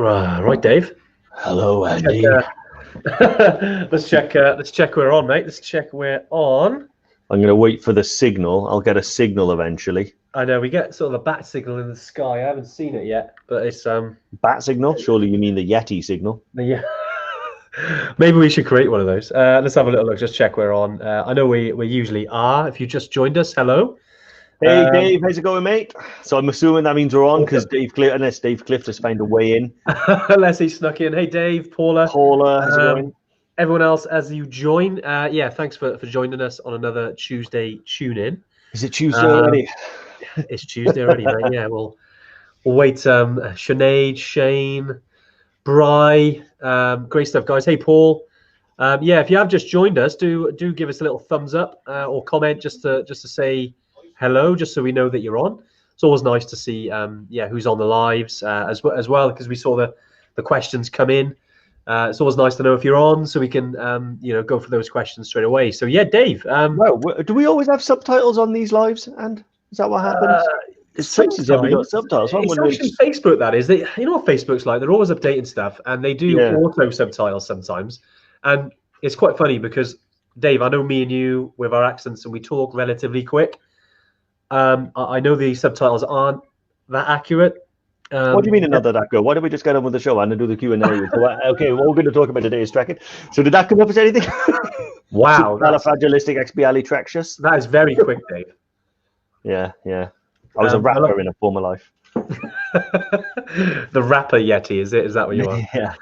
Right, Dave. Hello, Andy. Let's check. Let's check we're on, mate. Let's check we're on. I'm going to wait for the signal. I'll get a signal eventually. I know we get sort of a bat signal in the sky. I haven't seen it yet, but it's Bat signal? Surely you mean the Yeti signal? yeah. Maybe we should create one of those. Let's have a little look. Just check we're on. I know we usually are. If you just joined us, hello. Hey, Dave, how's it going, mate? So I'm assuming that means we're on because Dave Clift has found a way in. Unless he snuck in. Hey, Dave, Paula, how's it going? Everyone else, as you join, yeah, thanks for joining us on another Tuesday tune-in. Is it Tuesday already? It's Tuesday already, mate. Yeah, we'll wait. Sinead, Shane, Bry, great stuff, guys. Hey, Paul. Yeah, if you have just joined us, do give us a little thumbs up or comment just to say hello, just so we know that you're on. It's always nice to see yeah, who's on the lives as well, because we saw the questions come in. It's always nice to know if you're on, so we can you know, go for those questions straight away. So yeah, Dave. Well, do we always have subtitles on these lives? And is that what happens? It's Texas, have we got subtitles? It's actually Facebook, that is. You know what Facebook's like? They're always updating stuff, and they do auto subtitles sometimes. And it's quite funny because, Dave, I know me and you with our accents, and we talk relatively quick. I know the subtitles aren't that accurate. What do you mean another that good? Why don't we just get on with the show and do the Q&A? Okay, what we're going to talk about today is trekking. So did that come up as anything? Wow. Supercalifragilisticexpialidocious. That is very quick, Dave. Yeah. I was a rapper in a former life. The rapper Yeti, is it? Is that what you are? Yeah.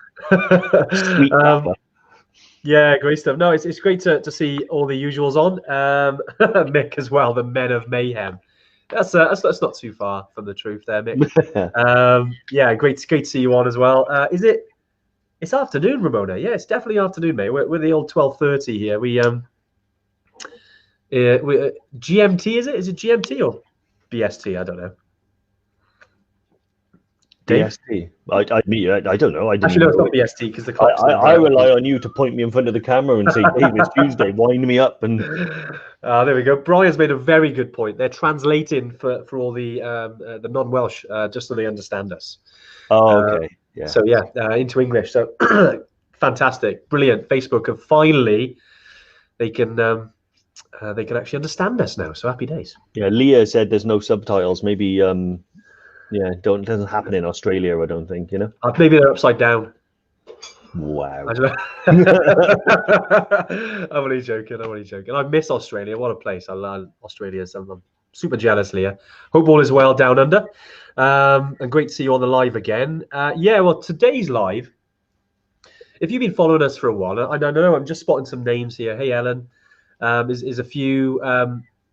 Sweet rapper. Yeah, great stuff. No, it's great to see all the usuals on. Mick as well, the Men of Mayhem. That's not too far from the truth there, Mick. Yeah, great to see you on as well. It's afternoon, Ramona? Yeah, it's definitely afternoon, mate. We're the old 12:30 here. We GMT, is it? Is it GMT or BST? I don't know. BST. I don't know. I didn't actually, no, it's not BST because the clock's I rely on you to point me in front of the camera and say, Dave, it's Tuesday, wind me up. And there we go. Brian's made a very good point. They're translating for all the non-Welsh just so they understand us. Oh, okay. Yeah. So yeah, into English. So fantastic, brilliant. Facebook have finally they can actually understand us now. So happy days. Yeah, Leah said there's no subtitles. Maybe yeah, doesn't happen in Australia, I don't think, you know. Maybe they're upside down. Wow. I'm only joking. I miss Australia. What a place. I love Australia. I'm super jealous, Leah. Hope all is well down under. And great to see you on the live again. Yeah, well, today's live, if you've been following us for a while, I know I'm just spotting some names here. Hey, Ellen. Is a few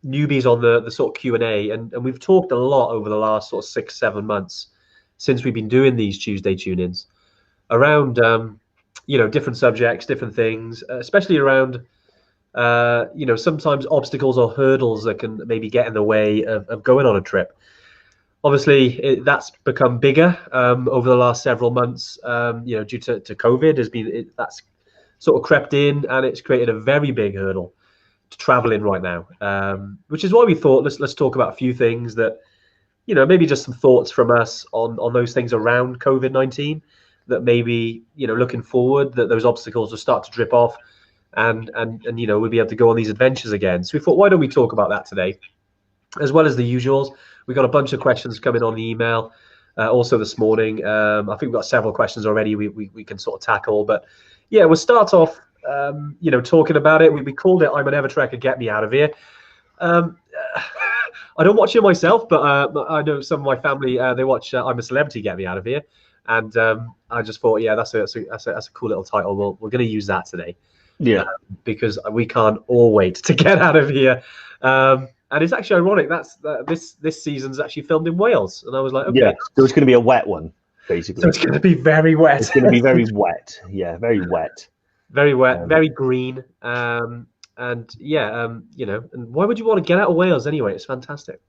newbies on the sort of Q&A, and we've talked a lot over the last sort of 6-7 months since we've been doing these Tuesday tune-ins around you know, different subjects, different things, especially around you know, sometimes obstacles or hurdles that can maybe get in the way of going on a trip. Obviously that's become bigger over the last several months, you know, due to COVID. That's sort of crept in, and it's created a very big hurdle to travel in right now, which is why we thought let's talk about a few things that, you know, maybe just some thoughts from us on those things around COVID-19 that maybe, you know, looking forward, that those obstacles will start to drip off and you know, we'll be able to go on these adventures again. So we thought, why don't we talk about that today, as well as the usuals. We got a bunch of questions coming on the email also this morning. I think we've got several questions already we can sort of tackle, but yeah, we'll start off you know, talking about it. We called it I'm an EverTrekker, get me out of here. I don't watch it myself, but I know some of my family they watch I'm a Celebrity, get me out of here, and I just thought, yeah, that's a cool little title. We're going to use that today, yeah, because we can't all wait to get out of here. And it's actually ironic this season's actually filmed in Wales, and I was like, okay, yeah, so it's going to be a wet one, basically. So it's going to be very wet. It's going to be very wet. Yeah, very wet. Very wet, very green, and yeah, you know, and why would you want to get out of Wales anyway? It's fantastic.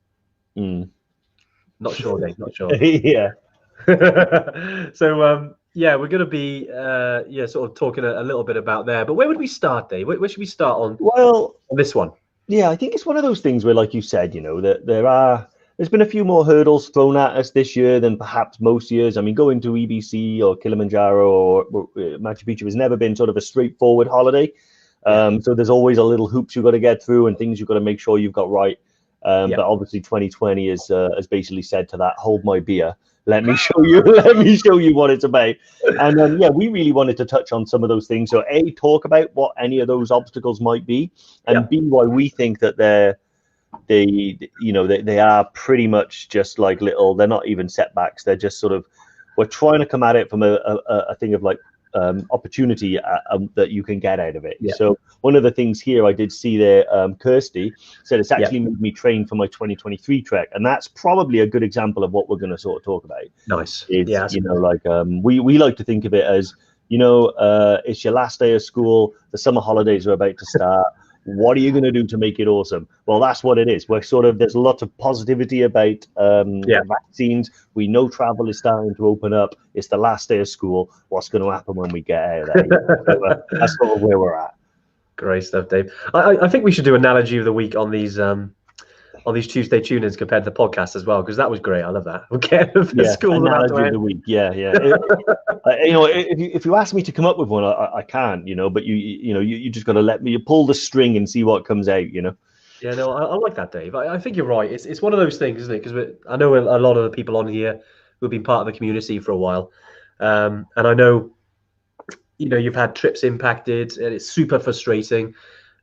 Not sure, Dave. Not sure. Yeah. So yeah, we're going to be yeah, sort of talking a little bit about there. But where would we start, Dave? Where should we start on? Well, on this one. Yeah, I think it's one of those things where, like you said, you know, that there are there's been a few more hurdles thrown at us this year than perhaps most years. I mean, going to EBC or Kilimanjaro or Machu Picchu has never been sort of a straightforward holiday. So there's always a little hoops you've got to get through and things you've got to make sure you've got right. But obviously 2020 has basically said to that, hold my beer. Let me show you. Let me show you what it's about. And yeah, we really wanted to touch on some of those things. So A, talk about what any of those obstacles might be, and B, why we think that they are pretty much just like little. They're not even setbacks. They're just sort of, we're trying to come at it from a thing of like opportunity that you can get out of it. So one of the things here I did see there, Kirsty said it's actually made me train for my 2023 trek, and that's probably a good example of what we're going to sort of talk about. Nice. It's, like we like to think of it as, it's your last day of school, the summer holidays are about to start. What are you going to do to make it awesome? Well, that's what it is. We're sort of, there's a lot of positivity about vaccines. We know travel is starting to open up. It's the last day of school. What's going to happen when we get out of there? So, that's sort of where we're at. Great stuff, Dave. I think we should do analogy of the week on these Tuesday tune-ins compared to the podcast as well, because that was great. I love that. Okay, school analogy of the week. Yeah. If you ask me to come up with one, I can't. But you just got to let me pull the string and see what comes out. Yeah, no, I like that, Dave. I think you're right. It's one of those things, isn't it? Because I know a lot of the people on here who've been part of the community for a while, and I know, you've had trips impacted, and it's super frustrating.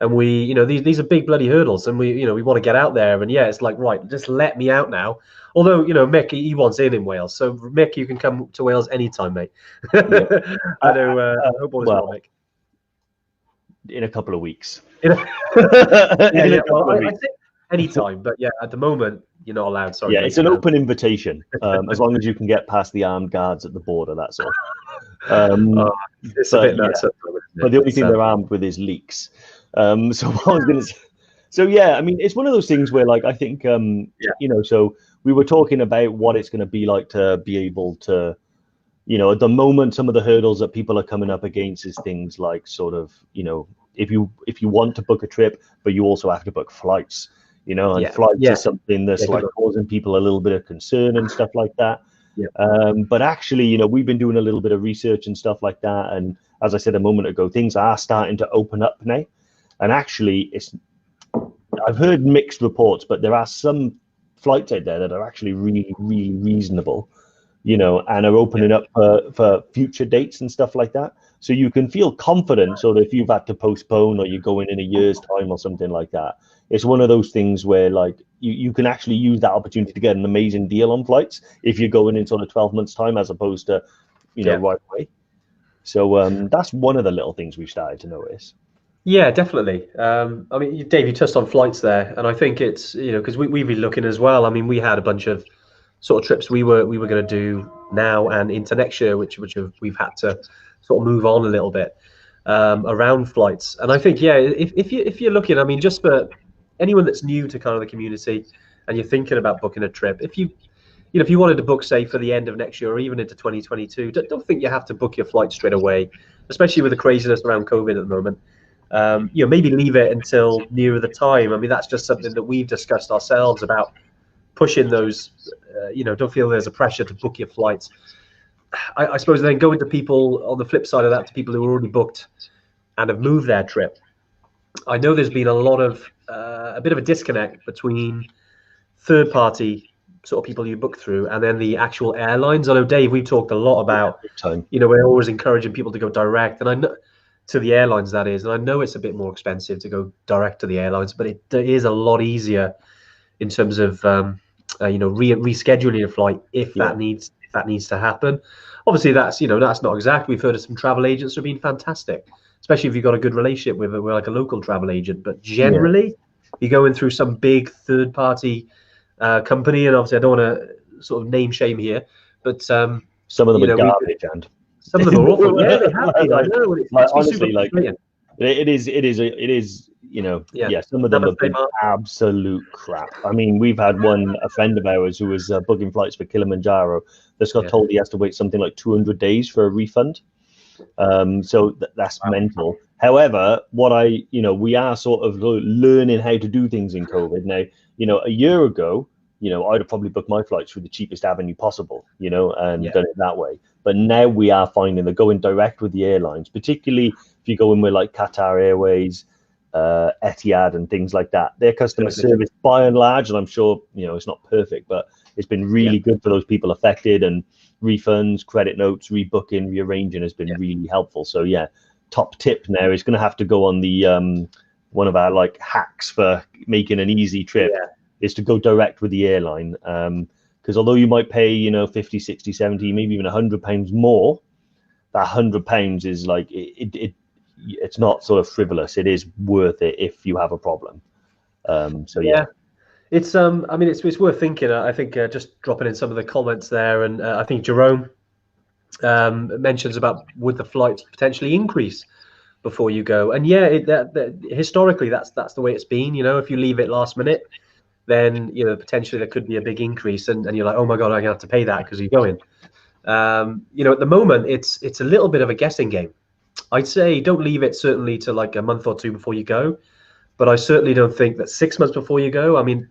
And we, these are big bloody hurdles, and we want to get out there. And it's like, right, just let me out now. Although, Mick, he wants in Wales. So, Mick, you can come to Wales anytime, mate. I know. I hope all is well, Mick. In a couple of weeks. I think anytime, but at the moment, you're not allowed. Sorry. Yeah, it's an open invitation, as long as you can get past the armed guards at the border. That's all. It's a bit nuts. But the only thing they're armed with is leaks. So what I was going to say, I mean, it's one of those things where, like, I think, so we were talking about what it's going to be like to be able to, at the moment, some of the hurdles that people are coming up against is things like sort of, if you want to book a trip, but you also have to book flights, and flights is something that's like causing people a little bit of concern and stuff like that. But actually, we've been doing a little bit of research and stuff like that. And as I said a moment ago, things are starting to open up now. And actually, I've heard mixed reports, but there are some flights out there that are actually really, really reasonable, and are opening up for future dates and stuff like that. So you can feel confident. So that if you've had to postpone or you're going in a year's time or something like that, it's one of those things where, like, you can actually use that opportunity to get an amazing deal on flights if you're going in sort of 12 months time as opposed to, right away. So that's one of the little things we've started to notice. Yeah, definitely. I mean, Dave, you touched on flights there, and I think it's, because we've been looking as well. I mean, we had a bunch of sort of trips we were going to do now and into next year, which we've had to sort of move on a little bit around flights. And I think, if you're looking, I mean, just for anyone that's new to kind of the community and you're thinking about booking a trip, if you wanted to book, say, for the end of next year or even into 2022, don't think you have to book your flight straight away, especially with the craziness around COVID at the moment. Maybe leave it until nearer the time. I mean, that's just something that we've discussed ourselves about pushing those. Don't feel there's a pressure to book your flights. I suppose then going to people on the flip side of that, to people who are already booked and have moved their trip. I know there's been a lot of a bit of a disconnect between third-party sort of people you book through and then the actual airlines. I know, Dave, we've talked a lot about, we're always encouraging people to go direct, and I know to the airlines, that is, and I know it's a bit more expensive to go direct to the airlines, but it is a lot easier in terms of rescheduling a flight if that needs to happen. Obviously, that's not exact. We've heard of some travel agents who have been fantastic, especially if you've got a good relationship with like a local travel agent. But generally, you're going through some big third-party company, and obviously, I don't want to sort of name shame here, but some of them are garbage, and some of them are awful. Yeah, they have been. I know. Honestly, like it is. Some of them have been absolute crap. I mean, we've had a friend of ours who was booking flights for Kilimanjaro that's got told he has to wait something like 200 days for a refund. So that's mental. However, we are sort of learning how to do things in COVID now. A year ago, you know, I'd have probably booked my flights through the cheapest avenue possible, you know, and done it that way. But now we are finding that going direct with the airlines, particularly if you go in with like Qatar Airways, Etihad and things like that, their customer service by and large, and I'm sure, you know, it's not perfect, but it's been really good for those people affected, and refunds, credit notes, rebooking, rearranging has been really helpful. So yeah, top tip now is going to have to go on the one of our like hacks for making an easy trip is to go direct with the airline, because although you might pay, you know, 50, 60, 70, maybe even £100 more, that £100 is like it's not sort of frivolous. It is worth it if you have a problem. So yeah. It's I mean, it's worth thinking. I think just dropping in some of the comments there, and I think Jerome mentions about would the flights potentially increase before you go, and historically that's the way it's been. You know, if you leave it last minute, then you know potentially there could be a big increase, and you're like, oh my god, I'm gonna have to pay that because you're going. You know, at the moment it's a little bit of a guessing game. I'd say don't leave it certainly to like a month or two before you go, but I certainly don't think that 6 months before you go. I mean,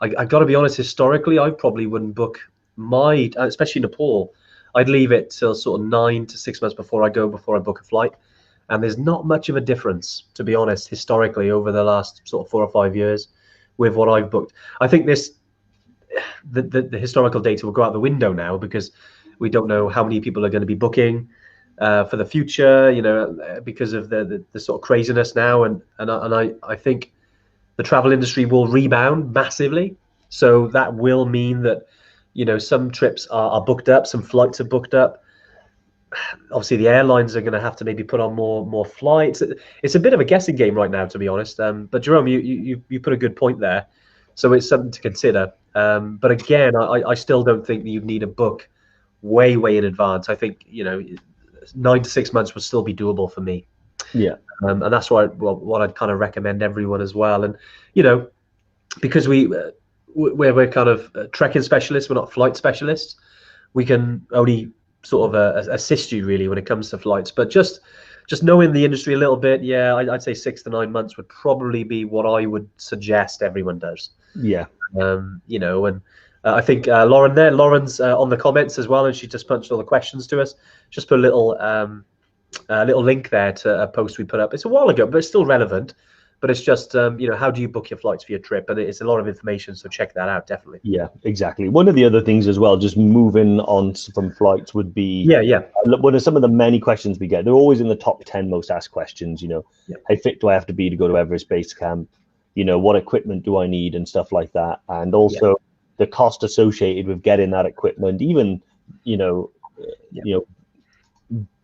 I got to be honest, historically, I probably wouldn't book my, especially Nepal, I'd leave it till sort of 9 to 6 months before I go, before I book a flight. And there's not much of a difference, to be honest, historically over the last sort of 4 or 5 years with what I've booked. I think the historical data will go out the window now because we don't know how many people are going to be booking for the future, you know, because of the sort of craziness now. And I think the travel industry will rebound massively. So that will mean that, you know, some trips are booked up, some flights are booked up. Obviously, the airlines are going to have to maybe put on more flights. It's a bit of a guessing game right now, to be honest. But Jerome, you put a good point there. So it's something to consider. But again, I still don't think that you need a book way in advance. I think, you know, 9 to 6 months would still be doable for me. Yeah. And that's what I'd kind of recommend everyone as well. And, you know, because we're kind of trekking specialists, we're not flight specialists, we can only sort of assist you really when it comes to flights. But just knowing the industry a little bit, I'd say 6 to 9 months would probably be what I would suggest everyone does. Yeah. You know, and I think Lauren's on the comments as well, and she just punched all the questions to us. Just put a little link there to a post we put up. It's a while ago, but it's still relevant. But it's just, you know, how do you book your flights for your trip? And it's a lot of information, so check that out, definitely. Yeah, exactly. One of the other things as well, just moving on from flights, would be one of some of the many questions we get. They're always in the top 10 most asked questions. You know, how fit do I have to be to go to Everest Base Camp? You know, what equipment do I need and stuff like that, and also the cost associated with getting that equipment. Even, you know,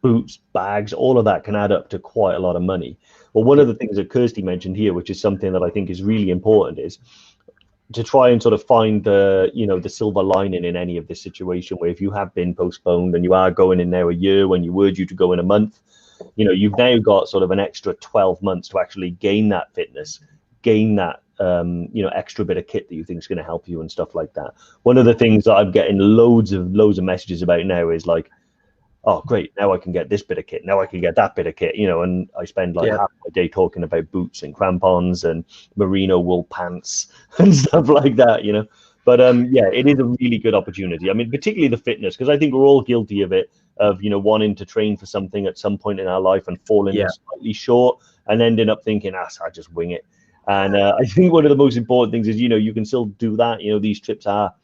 boots, bags, all of that can add up to quite a lot of money. Well, one of the things that Kirsty mentioned here, which is something that I think is really important, is to try and sort of find the, you know, the silver lining in any of this situation, where if you have been postponed and you are going in now a year when you were due to go in a month, you know, you've now got sort of an extra 12 months to actually gain that fitness, gain that you know, extra bit of kit that you think is going to help you and stuff like that. One of the things that I'm getting loads of messages about now is like, oh, great, now I can get this bit of kit, now I can get that bit of kit, you know, and I spend like half my day talking about boots and crampons and merino wool pants and stuff like that, you know. But yeah, it is a really good opportunity. I mean, particularly the fitness, because I think we're all guilty of it, of, you know, wanting to train for something at some point in our life and falling slightly short and ending up thinking, I just wing it. And I think one of the most important things is, you know, you can still do that. You know, these trips are,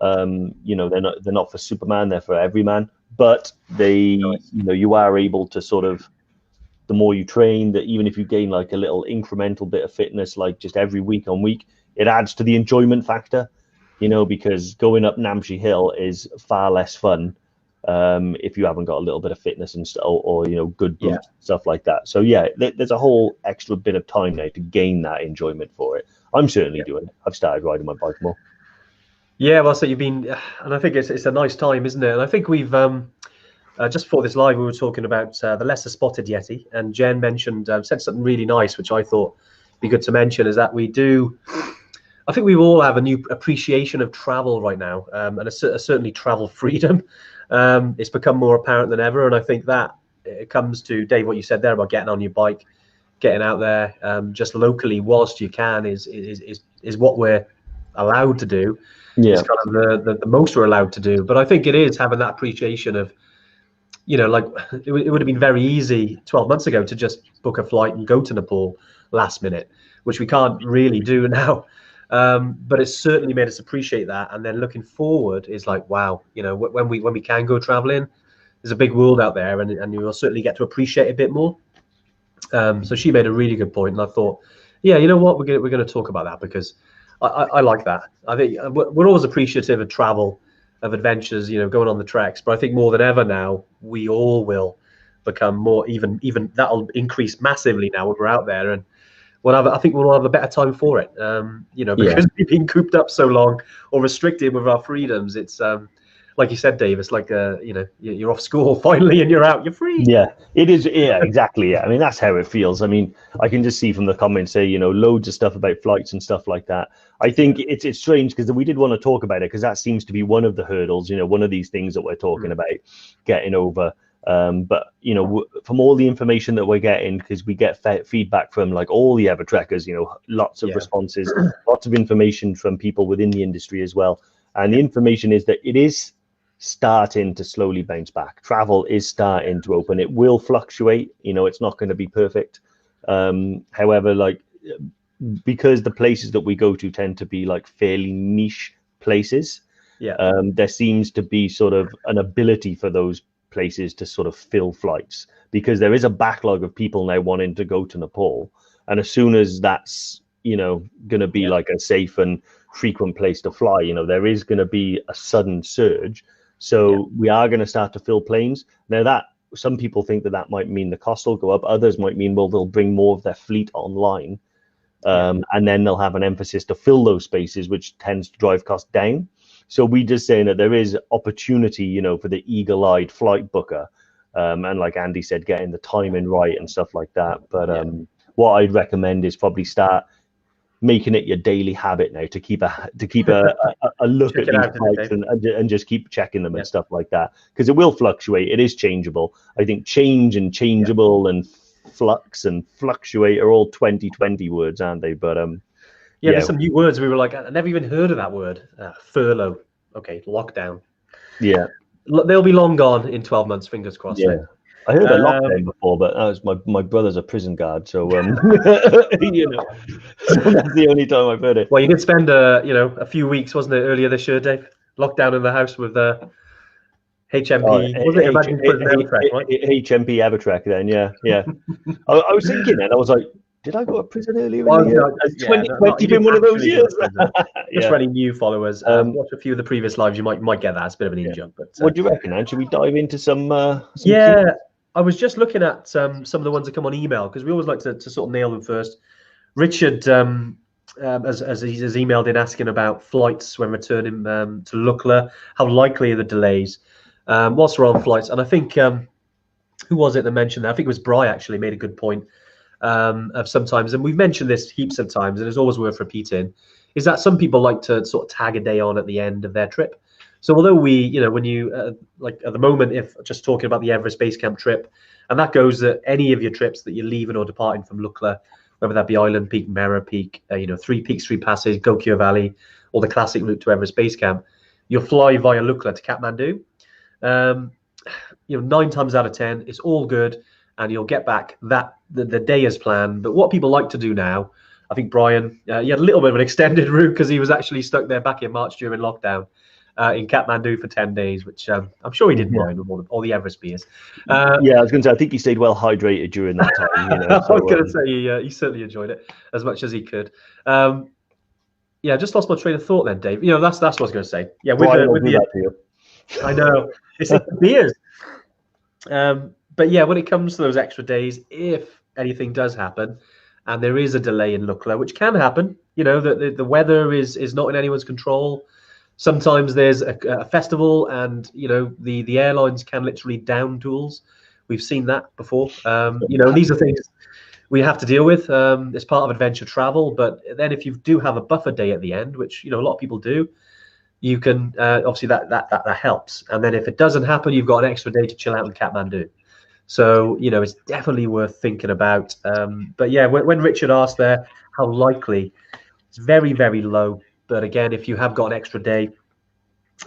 you know, they're not for Superman, they're for every man. But you know, you are able to sort of, the more you train, that even if you gain like a little incremental bit of fitness, like just every week on week, it adds to the enjoyment factor, you know, because going up Namche Hill is far less fun if you haven't got a little bit of fitness and or you know, good boots, stuff like that. So yeah, there's a whole extra bit of time now to gain that enjoyment for it. I'm certainly doing it. I've started riding my bike more. Yeah, well, so you've been, and I think it's a nice time, isn't it? And I think we've just before this live, we were talking about the lesser spotted Yeti, and Jen mentioned said something really nice, which I thought be good to mention, is that we do. I think we all have a new appreciation of travel right now, and certainly travel freedom. It's become more apparent than ever, and I think that it comes to, Dave, what you said there about getting on your bike, getting out there just locally whilst you can is what we're allowed to do. Yeah. It's kind of the most we're allowed to do. But I think it is having that appreciation of, like it would have been very easy 12 months ago to just book a flight and go to Nepal last minute, which we can't really do now. But it's certainly made us appreciate that. And then looking forward is like, wow, when we can go traveling, there's a big world out there, and you will certainly get to appreciate it a bit more. So she made a really good point, and I thought, yeah, you know what, we're going to talk about that, because I like that. I think we're always appreciative of travel, of adventures, going on the treks. But I think more than ever now, we all will become more, even that'll increase massively now when we're out there, and I think we'll have a better time for it. Because we've been cooped up so long or restricted with our freedoms. It's like you said, Dave, it's like you're off school finally and you're out, you're free. Yeah, it is. Yeah, exactly. Yeah, I mean, that's how it feels. I mean, I can just see from the comments, say, loads of stuff about flights and stuff like that. I think it's strange, because we did want to talk about it, because that seems to be one of the hurdles, one of these things that we're talking about getting over. But from all the information that we're getting, because we get feedback from like all the EverTrekkers, lots of responses, lots of information from people within the industry as well. And the information is that it is starting to slowly bounce back. Travel is starting to open. It will fluctuate. It's not going to be perfect. However, like, because the places that we go to tend to be like fairly niche places, there seems to be sort of an ability for those places to sort of fill flights, because there is a backlog of people now wanting to go to Nepal. And as soon as that's going to be like a safe and frequent place to fly, there is going to be a sudden surge. So we are going to start to fill planes. Now, that some people think that might mean the cost will go up. Others might mean, well, they'll bring more of their fleet online, and then they'll have an emphasis to fill those spaces, which tends to drive costs down. So we just saying that there is opportunity, for the eagle-eyed flight booker, and like Andy said, getting the timing right and stuff like that. But what I'd recommend is probably start making it your daily habit now to keep a look at these flights and just keep checking them and stuff like that, because it will fluctuate. It is changeable. I think change and changeable and flux and fluctuate are all 2020 words, aren't they? But there's some new words. We were like, I never even heard of that word. Furlough. Okay, lockdown. Yeah, they'll be long gone in 12 months. Fingers crossed. Yeah. I heard of lockdown before, but that was my brother's a prison guard, so so that's the only time I've heard it. Well, you did spend a few weeks, wasn't it, earlier this year, Dave? Locked down in the house with HMP. HMP EverTrek. Then, yeah. I was thinking, and I was like, did I go to prison earlier in the year? Has 2020 been one of those years? Just for any new followers, watch a few of the previous lives. You might get that. It's a bit of an in-jump. But what do you reckon, Anne? Should we dive into some I was just looking at some of the ones that come on email, because we always like to sort of nail them first. Richard, as he's emailed in asking about flights when returning to Lukla, how likely are the delays whilst we're on flights? And I think, who was it that mentioned that? I think it was Bry actually made a good point of sometimes, and we've mentioned this heaps of times, and it's always worth repeating, is that some people like to sort of tag a day on at the end of their trip. So although we, when you, like at the moment, if just talking about the Everest Base Camp trip, and that goes at any of your trips that you're leaving or departing from Lukla, whether that be Island Peak, Mera Peak, 3 Peaks, 3 Passes, Gokyo Valley, or the classic route to Everest Base Camp, you'll fly via Lukla to Kathmandu. 9 times out of 10, it's all good, and you'll get back the day as planned. But what people like to do now, I think Brian, he had a little bit of an extended route, because he was actually stuck there back in March during lockdown. In Kathmandu for 10 days, which I'm sure he didn't mind with all the Everest beers. I was going to say, I think he stayed well hydrated during that time. I was going to say he certainly enjoyed it as much as he could. Just lost my train of thought then, Dave. That's what I was going to say. Yeah, I know it's the beers. But yeah, when it comes to those extra days, if anything does happen, and there is a delay in Lukla, which can happen, the weather is not in anyone's control. Sometimes there's a festival, and the airlines can literally down tools. We've seen that before. These are things we have to deal with. It's part of adventure travel. But then if you do have a buffer day at the end, which a lot of people do, you can obviously that helps. And then if it doesn't happen, you've got an extra day to chill out in Kathmandu. So it's definitely worth thinking about. But yeah, when Richard asked there how likely, it's very, very low. But again, if you have got an extra day,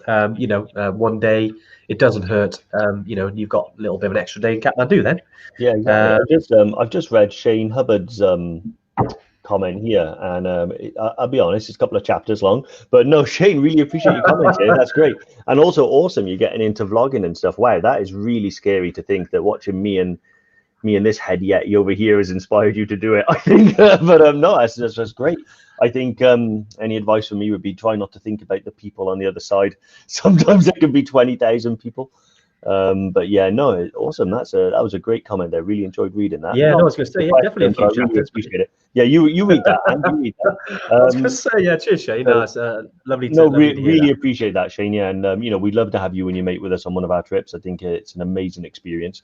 one day, it doesn't hurt. You've got a little bit of an extra day in Kathmandu then. Yeah, exactly. I've just read Shane Hubbard's comment here, and I'll be honest, it's a couple of chapters long, but no, Shane, really appreciate your comments here. That's great, and also awesome you're getting into vlogging and stuff. Wow, that is really scary to think that watching me and this head yeti over here has inspired you to do it. I think, but no, that's great. I think any advice from me would be try not to think about the people on the other side. Sometimes there could be 20,000 people. But yeah, no, awesome. That was a great comment there. Really enjoyed reading that. Yeah, no, I was going to say, yeah, definitely a few chapters. Really appreciate it. Yeah, you read that, and you read that. I was going to say, yeah, cheers, Shane. No, it's lovely to, lovely to hear really that. Appreciate that, Shane. Yeah, and we'd love to have you and your mate with us on one of our trips. I think it's an amazing experience.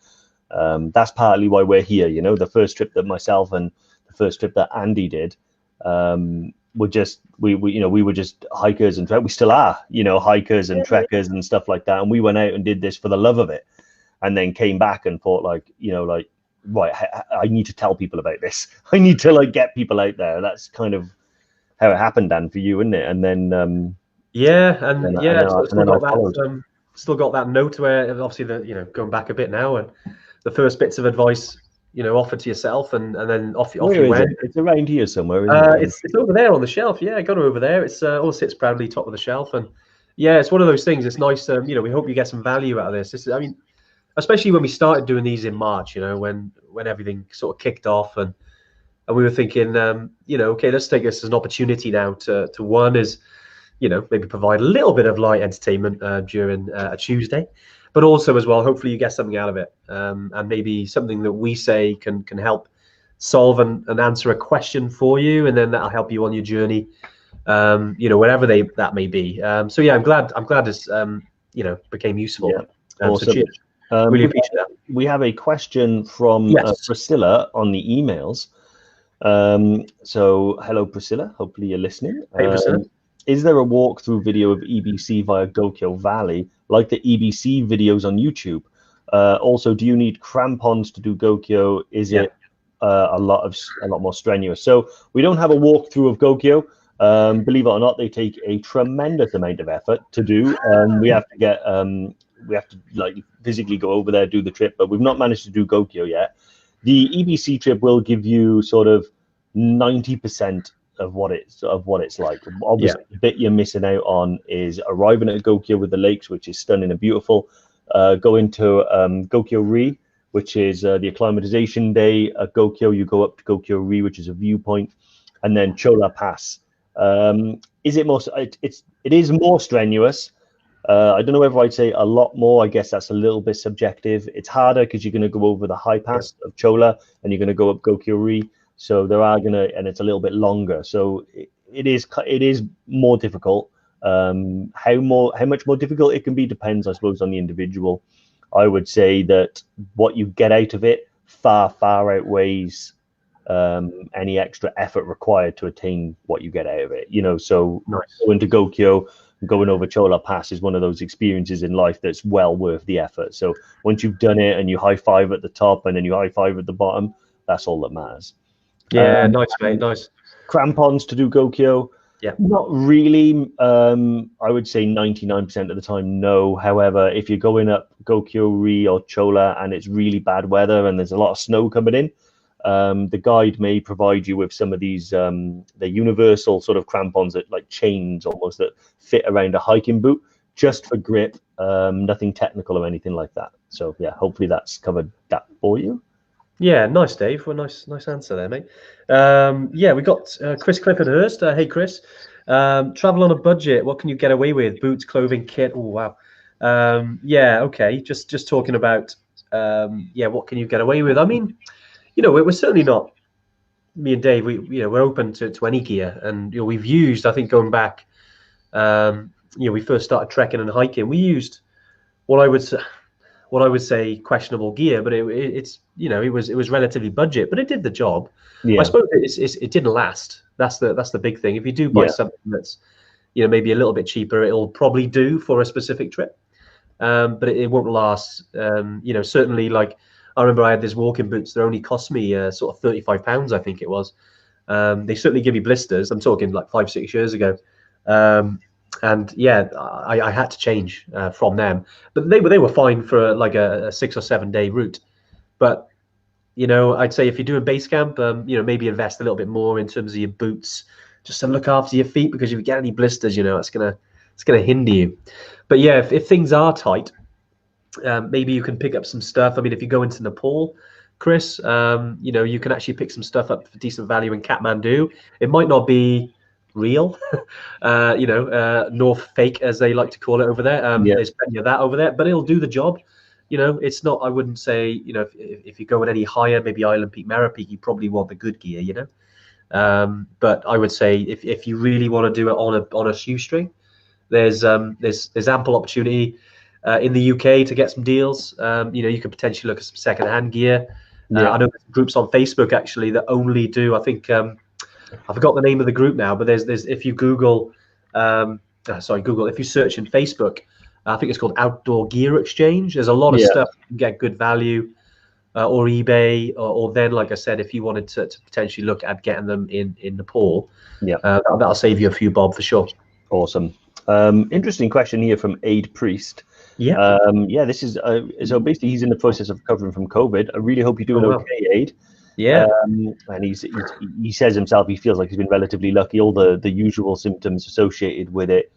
That's partly why we're here. The first trip that myself and the first trip that Andy did, we were just hikers and we still are, hikers and trekkers and stuff like that. And we went out and did this for the love of it, and then came back and thought right, I need to tell people about this. I need to get people out there. That's kind of how it happened, Dan, for you, isn't it? And then still got that note where obviously going back a bit now, and the first bits of advice offered to yourself, and then off you went. It's around here somewhere, isn't it? It's over there on the shelf. Yeah, I got it over there. It's all sits proudly top of the shelf, and yeah, it's one of those things. It's nice. We hope you get some value out of this. Especially when we started doing these in March. When everything sort of kicked off, and we were thinking, okay, let's take this as an opportunity now to one is, maybe provide a little bit of light entertainment during a Tuesday. But also as well, hopefully you get something out of it, and maybe something that we say can help solve and answer a question for you, and then that'll help you on your journey, wherever that may be. So yeah, I'm glad this became useful. Yeah. Awesome. So cheers. Really appreciate that. We have a question from Priscilla on the emails. So hello, Priscilla. Hopefully you're listening. Hey, Priscilla. Is there a walkthrough video of EBC via Gokyo Valley, like the EBC videos on YouTube? Also, do you need crampons to do Gokyo? Is it a lot more strenuous? So we don't have a walkthrough of Gokyo. Believe it or not, they take a tremendous amount of effort to do. We have to physically go over there, do the trip, but we've not managed to do Gokyo yet. The EBC trip will give you sort of 90% of what it's like. Obviously, the bit you're missing out on is arriving at Gokyo with the lakes, which is stunning and beautiful. Going to Gokyo Ri, which is the acclimatization day at Gokyo. You go up to Gokyo Ri, which is a viewpoint, and then Chola Pass. Is it more? It is more strenuous. I don't know whether I'd say a lot more. I guess that's a little bit subjective. It's harder because you're going to go over the high pass of Chola, and you're going to go up Gokyo Ri. So and it's a little bit longer. So it is more difficult. How much more difficult it can be depends, I suppose, on the individual. I would say that what you get out of it far outweighs any extra effort required to attain what you get out of it. So going to Gokyo, going over Chola Pass is one of those experiences in life that's well worth the effort. So once you've done it and you high five at the top and then you high five at the bottom, that's all that matters. Yeah, nice, mate, nice. Crampons to do Gokyo? Yeah. Not really. I would say 99% of the time, no. However, if you're going up Gokyo Ri or Chola and it's really bad weather and there's a lot of snow coming in, the guide may provide you with some of these, the universal sort of crampons that like chains almost that fit around a hiking boot just for grip, nothing technical or anything like that. So yeah, hopefully that's covered that for you. Yeah, nice, Dave. Well, nice answer there, mate. Yeah, we got Chris Clifford Hurst. Hey, Chris. Travel on a budget. What can you get away with? Boots, clothing, kit. Oh, wow. Yeah, okay. Just talking about, what can you get away with? I mean, we're certainly not. Me and Dave, we're open to any gear, and we've used. I think going back, we first started trekking and hiking. We used what I would say questionable gear, but it was relatively budget, but it did the job. Yeah. I suppose it didn't last. That's the big thing. If you do buy something that's maybe a little bit cheaper, it'll probably do for a specific trip, but it won't last. Certainly, like I remember I had these walking boots that only cost me sort of £35, I think it was. They certainly give you blisters. I'm talking like 5-6 years ago. And yeah, I had to change from them, but they were fine for like a 6 or 7 day route. But I'd say if you're doing base camp, maybe invest a little bit more in terms of your boots, just to look after your feet, because if you get any blisters, it's gonna hinder you. But yeah, if things are tight, maybe you can pick up some stuff. I mean, if you go into Nepal, Chris, you can actually pick some stuff up for decent value in Kathmandu. It might not be real, North fake, as they like to call it over there. Yeah. There's plenty of that over there, but it'll do the job. It's not, I wouldn't say, if you go any higher, maybe Island Peak, Mara Peak, you probably want the good gear, But I would say if you really want to do it on a shoestring, there's ample opportunity in the UK to get some deals. You could potentially look at some second-hand gear. I know there's groups on Facebook actually that only do, I think, I forgot the name of the group now, but there's if you Google, if you search in Facebook, I think it's called Outdoor Gear Exchange. There's a lot of stuff you can get good value, or eBay, or then, like I said, if you wanted to potentially look at getting them in Nepal, that'll save you a few bob for sure. Awesome. Interesting question here from Aid Priest. This is so basically he's in the process of recovering from COVID. I really hope you're doing okay, Aid. And he says himself he feels like he's been relatively lucky, all the usual symptoms associated with it.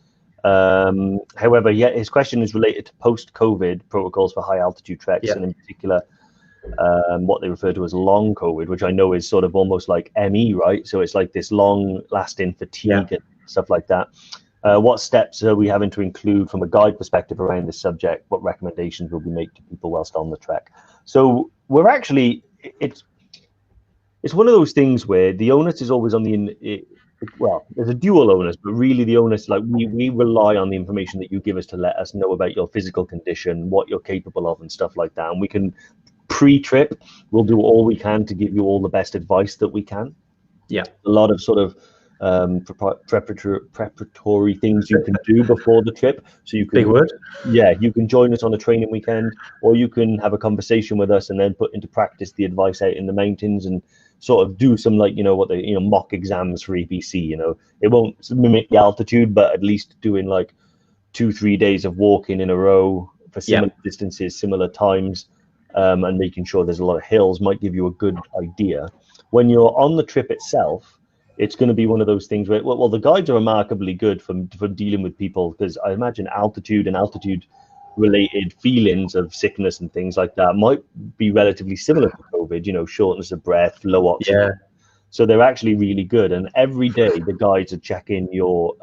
However, his question is related to post-COVID protocols for high altitude treks, and in particular what they refer to as long COVID, which I know is sort of almost like ME, right? So it's like this long lasting fatigue and stuff like that. What steps are we having to include from a guide perspective around this subject? What recommendations will we make to people whilst on the trek? So we're actually, it's one of those things where the onus is always on there's a dual onus, but really the onus, like we rely on the information that you give us to let us know about your physical condition, what you're capable of and stuff like that. And we can pre-trip, we'll do all we can to give you all the best advice that we can. A lot of sort of preparatory things you can do before the trip. So you can, big word. You can join us on a training weekend, or you can have a conversation with us and then put into practice the advice out in the mountains and sort of do some mock exams for EPC. It won't mimic the altitude, but at least doing like 2-3 days of walking in a row for similar distances, similar times, and making sure there's a lot of hills might give you a good idea. When you're on the trip itself, it's going to be one of those things where, well, the guides are remarkably good for dealing with people, because I imagine altitude and altitude-related feelings of sickness and things like that might be relatively similar to COVID, shortness of breath, low oxygen. So they're actually really good. And every day the guides are checking your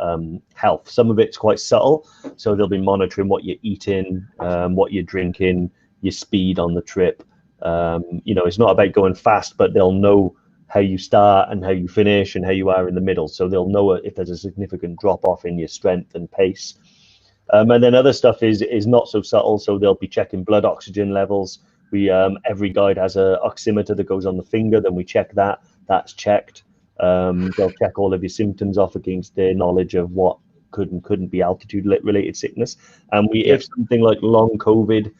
health. Some of it's quite subtle. So they'll be monitoring what you're eating, what you're drinking, your speed on the trip. It's not about going fast, but they'll know how you start and how you finish and how you are in the middle. So they'll know if there's a significant drop off in your strength and pace. And then other stuff is not so subtle. So they'll be checking blood oxygen levels. Every guide has a oximeter that goes on the finger. Then we check that. That's checked. They'll check all of your symptoms off against their knowledge of what could and couldn't be altitude related sickness. And if something like long COVID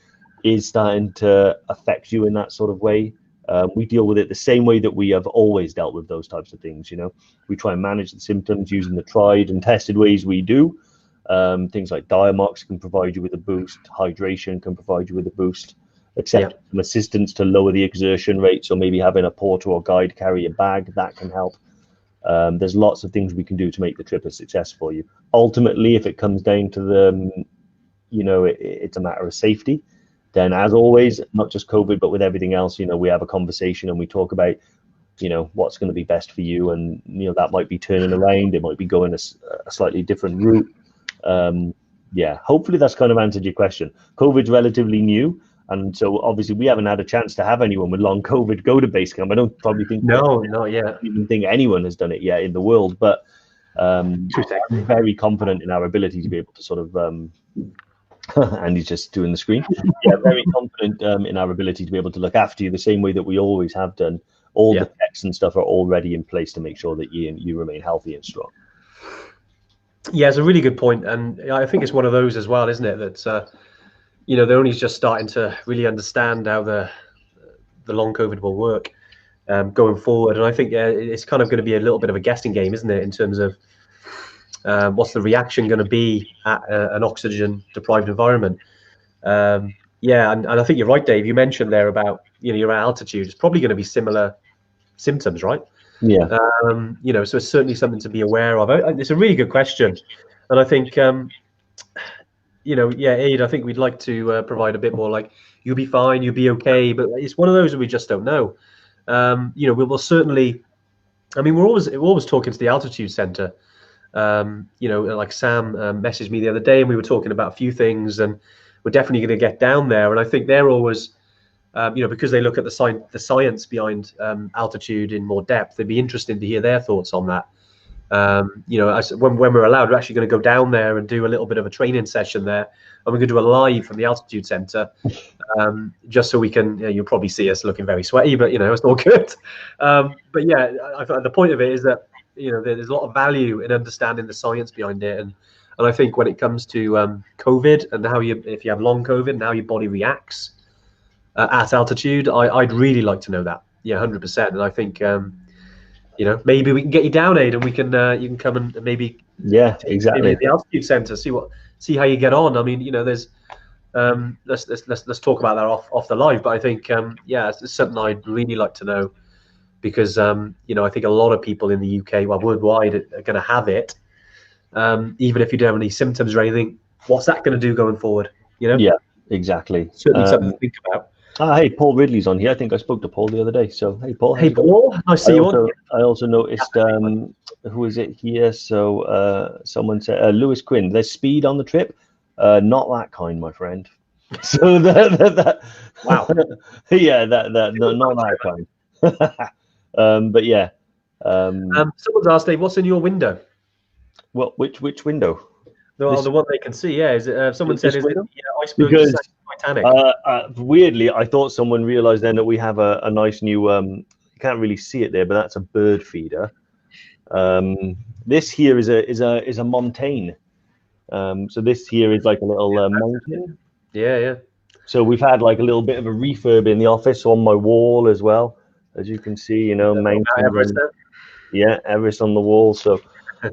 is starting to affect you in that sort of way, we deal with it the same way that we have always dealt with those types of things. We try and manage the symptoms using the tried and tested ways we do. Things like Diamox can provide you with a boost. Hydration can provide you with a boost. Accept some assistance to lower the exertion rate. So maybe having a porter or guide carry a bag, that can help. There's lots of things we can do to make the trip a success for you. Ultimately, if it comes down to it's a matter of safety, then as always, not just COVID, but with everything else, we have a conversation and we talk about, what's going to be best for you. And, that might be turning around. It might be going a slightly different route. Hopefully that's kind of answered your question. COVID's relatively new. And so obviously we haven't had a chance to have anyone with long COVID go to base camp. I don't probably think not yet. Even think anyone has done it yet in the world, but I'm very confident in our ability to be able to sort of and he's just doing the screen. Very confident in our ability to be able to look after you the same way that we always have done. All the checks and stuff are already in place to make sure that you remain healthy and strong. Yeah, it's a really good point, and I think it's one of those as well, isn't it? That they're only just starting to really understand how the long COVID will work going forward, and I think it's kind of going to be a little bit of a guessing game, isn't it, in terms of What's the reaction going to be at an oxygen deprived environment? Yeah, and I think you're right, Dave. You mentioned there about, you know, your altitude. It's probably going to be similar symptoms, right? Yeah. You know, so it's certainly something to be aware of. It's a really good question, and I think, you know, yeah, Aid, I think we'd like to provide a bit more, like, you'll be fine, you'll be okay, but it's one of those that we just don't know. You know, we will certainly. I mean, we're always talking to the altitude center. You know, like Sam messaged me the other day, and we were talking about a few things, and we're definitely going to get down there. And I think they're always, you know, because they look at the science behind altitude in more depth. It'd be interesting to hear their thoughts on that. You know, when we're allowed, we're actually going to go down there and do a little bit of a training session there, and we're going to do a live from the altitude center, just so we can. You know, you'll probably see us looking very sweaty, but you know, it's all good. But yeah, the point of it is that, you know, there's a lot of value in understanding the science behind it, and I think when it comes to COVID and how if you have long COVID and how your body reacts at altitude, I'd really like to know that. Yeah, 100%. And I think, you know, maybe we can get you down, Aid, and we can you can come and maybe exactly at the altitude center, see how you get on. I mean, you know, there's let's talk about that off the live. But I think yeah, it's something I'd really like to know, because you know, I think a lot of people in the UK, well, worldwide, are going to have it. Even if you don't have any symptoms or anything, what's that going to do going forward? You know? Yeah, exactly. Certainly something to think about. Hey, Paul Ridley's on here. I think I spoke to Paul the other day. So, hey, Paul. Hey, Paul. Nice to see you on. I also noticed, who is it here? So, someone said, Lewis Quinn, there's speed on the trip. Not that kind, my friend. So, wow. Yeah, not that kind. But yeah. Someone's asked, Dave, what's in your window? Well, which window? The one they can see, yeah. Is it? Someone said, is it iceberg because Titanic? Weirdly, I thought someone realized then that we have a nice new. You can't really see it there, but that's a bird feeder. This here is a montane. So this here is like a little mountain. Yeah. So we've had like a little bit of a refurb in the office on my wall as well, as you can see. You know, mountain. Yeah, Everest on the wall. So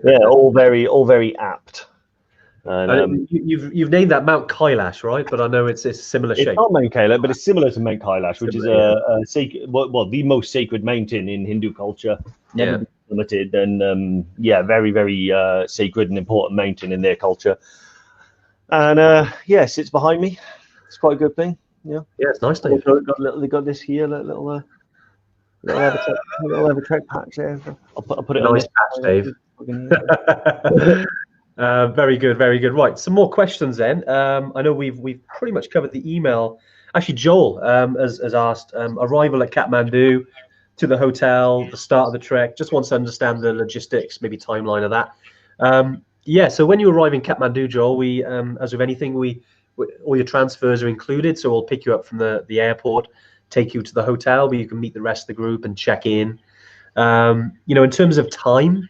yeah, all very apt. And you've named that Mount Kailash, right? But I know it's a similar shape. It's not Mount Kailash, but it's similar to Mount Kailash, which is a sacred, well, the most sacred mountain in Hindu culture. Never limited, and yeah, very sacred and important mountain in their culture. And yeah, sits behind me. It's quite a good thing. Yeah, it's nice. They got this here, little EverTrek patch there. I'll put it nice on patch, Dave. Very good. Right, some more questions then. I know we've pretty much covered the email. Actually, Joel has asked arrival at Kathmandu, to the hotel, the start of the trek. Just wants to understand the logistics, maybe timeline of that. Yeah, so when you arrive in Kathmandu, Joel, we as with anything, all your transfers are included. So we'll pick you up from the airport, take you to the hotel where you can meet the rest of the group and check in. You know, in terms of time,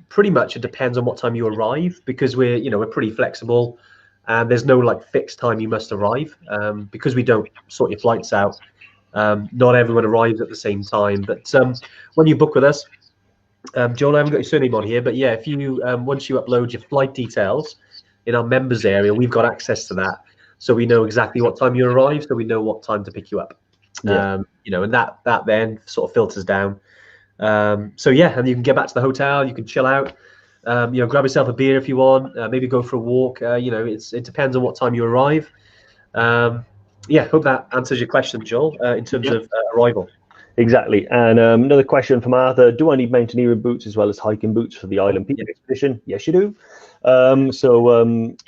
pretty much it depends on what time you arrive, because we're pretty flexible, and there's no like fixed time you must arrive, because we don't sort your flights out. Not everyone arrives at the same time, but when you book with us, Joel, I haven't got your surname on here, but yeah, if you once you upload your flight details in our members area, we've got access to that, so we know exactly what time you arrive, so we know what time to pick you up. You know, and that then sort of filters down. So yeah, and you can get back to the hotel, you can chill out, you know, grab yourself a beer if you want, maybe go for a walk. You know, it depends on what time you arrive. Yeah, hope that answers your question, Joel, in terms of arrival. Exactly. And another question from Arthur: do I need mountaineering boots as well as hiking boots for the Island Peak expedition? Yes, you do. Yeah,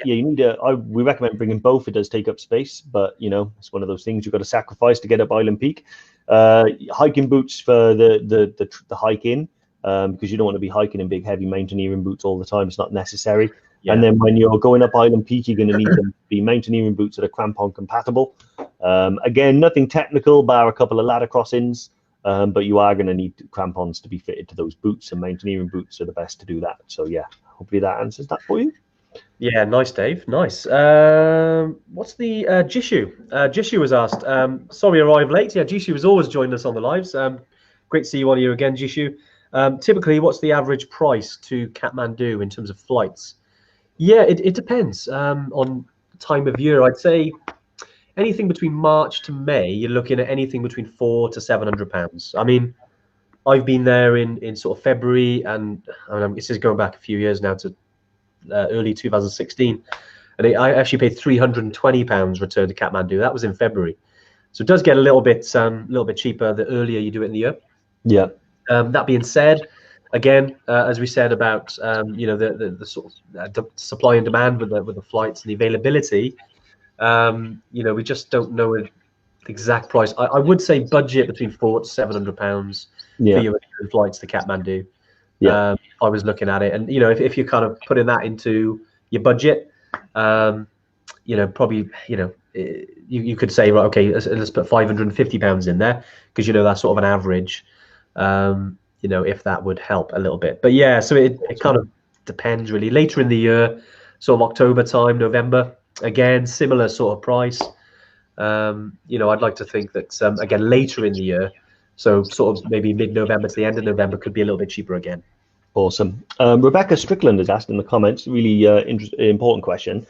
you need we recommend bringing both. It does take up space, but you know, it's one of those things you've got to sacrifice to get up Island Peak. Hiking boots for the hike in, because you don't want to be hiking in big heavy mountaineering boots all the time. It's not necessary. Yeah. And then when you're going up Island Peak, you're going to need them to be mountaineering boots that are crampon compatible. Again, nothing technical, bar a couple of ladder crossings, but you are going to need crampons to be fitted to those boots, and mountaineering boots are the best to do that. So yeah, hopefully that answers that for you. Yeah, nice, Dave. Nice. What's the Jishu? Jishu was asked. Sorry, arrived late. Yeah, Jishu was always joining us on the lives. Great to see you on here again, Jishu. Typically, what's the average price to Kathmandu in terms of flights? Yeah, it depends on time of year. I'd say anything between March to May, you're looking at anything between £400 to £700. I mean, I've been there in sort of February, and this is going back a few years now to early 2016, and I actually paid £320 return to Kathmandu. That was in February, so it does get a little bit cheaper the earlier you do it in the year. Yeah. That being said, again, as we said about the sort of the supply and demand with the flights and the availability, we just don't know the exact price. I would say budget between £400 to £700 for your flights to Kathmandu. Yeah. I was looking at it, and if you're kind of putting that into your budget, probably you could say, right, okay, let's put £550 in there, because that's sort of an average. If that would help a little bit. But yeah, so it kind of depends really. Later in the year, sort of October time, November, again, similar sort of price. I'd like to think that, again, later in the year, so sort of maybe mid-November to the end of November, could be a little bit cheaper again. Awesome. Rebecca Strickland has asked in the comments, really important question.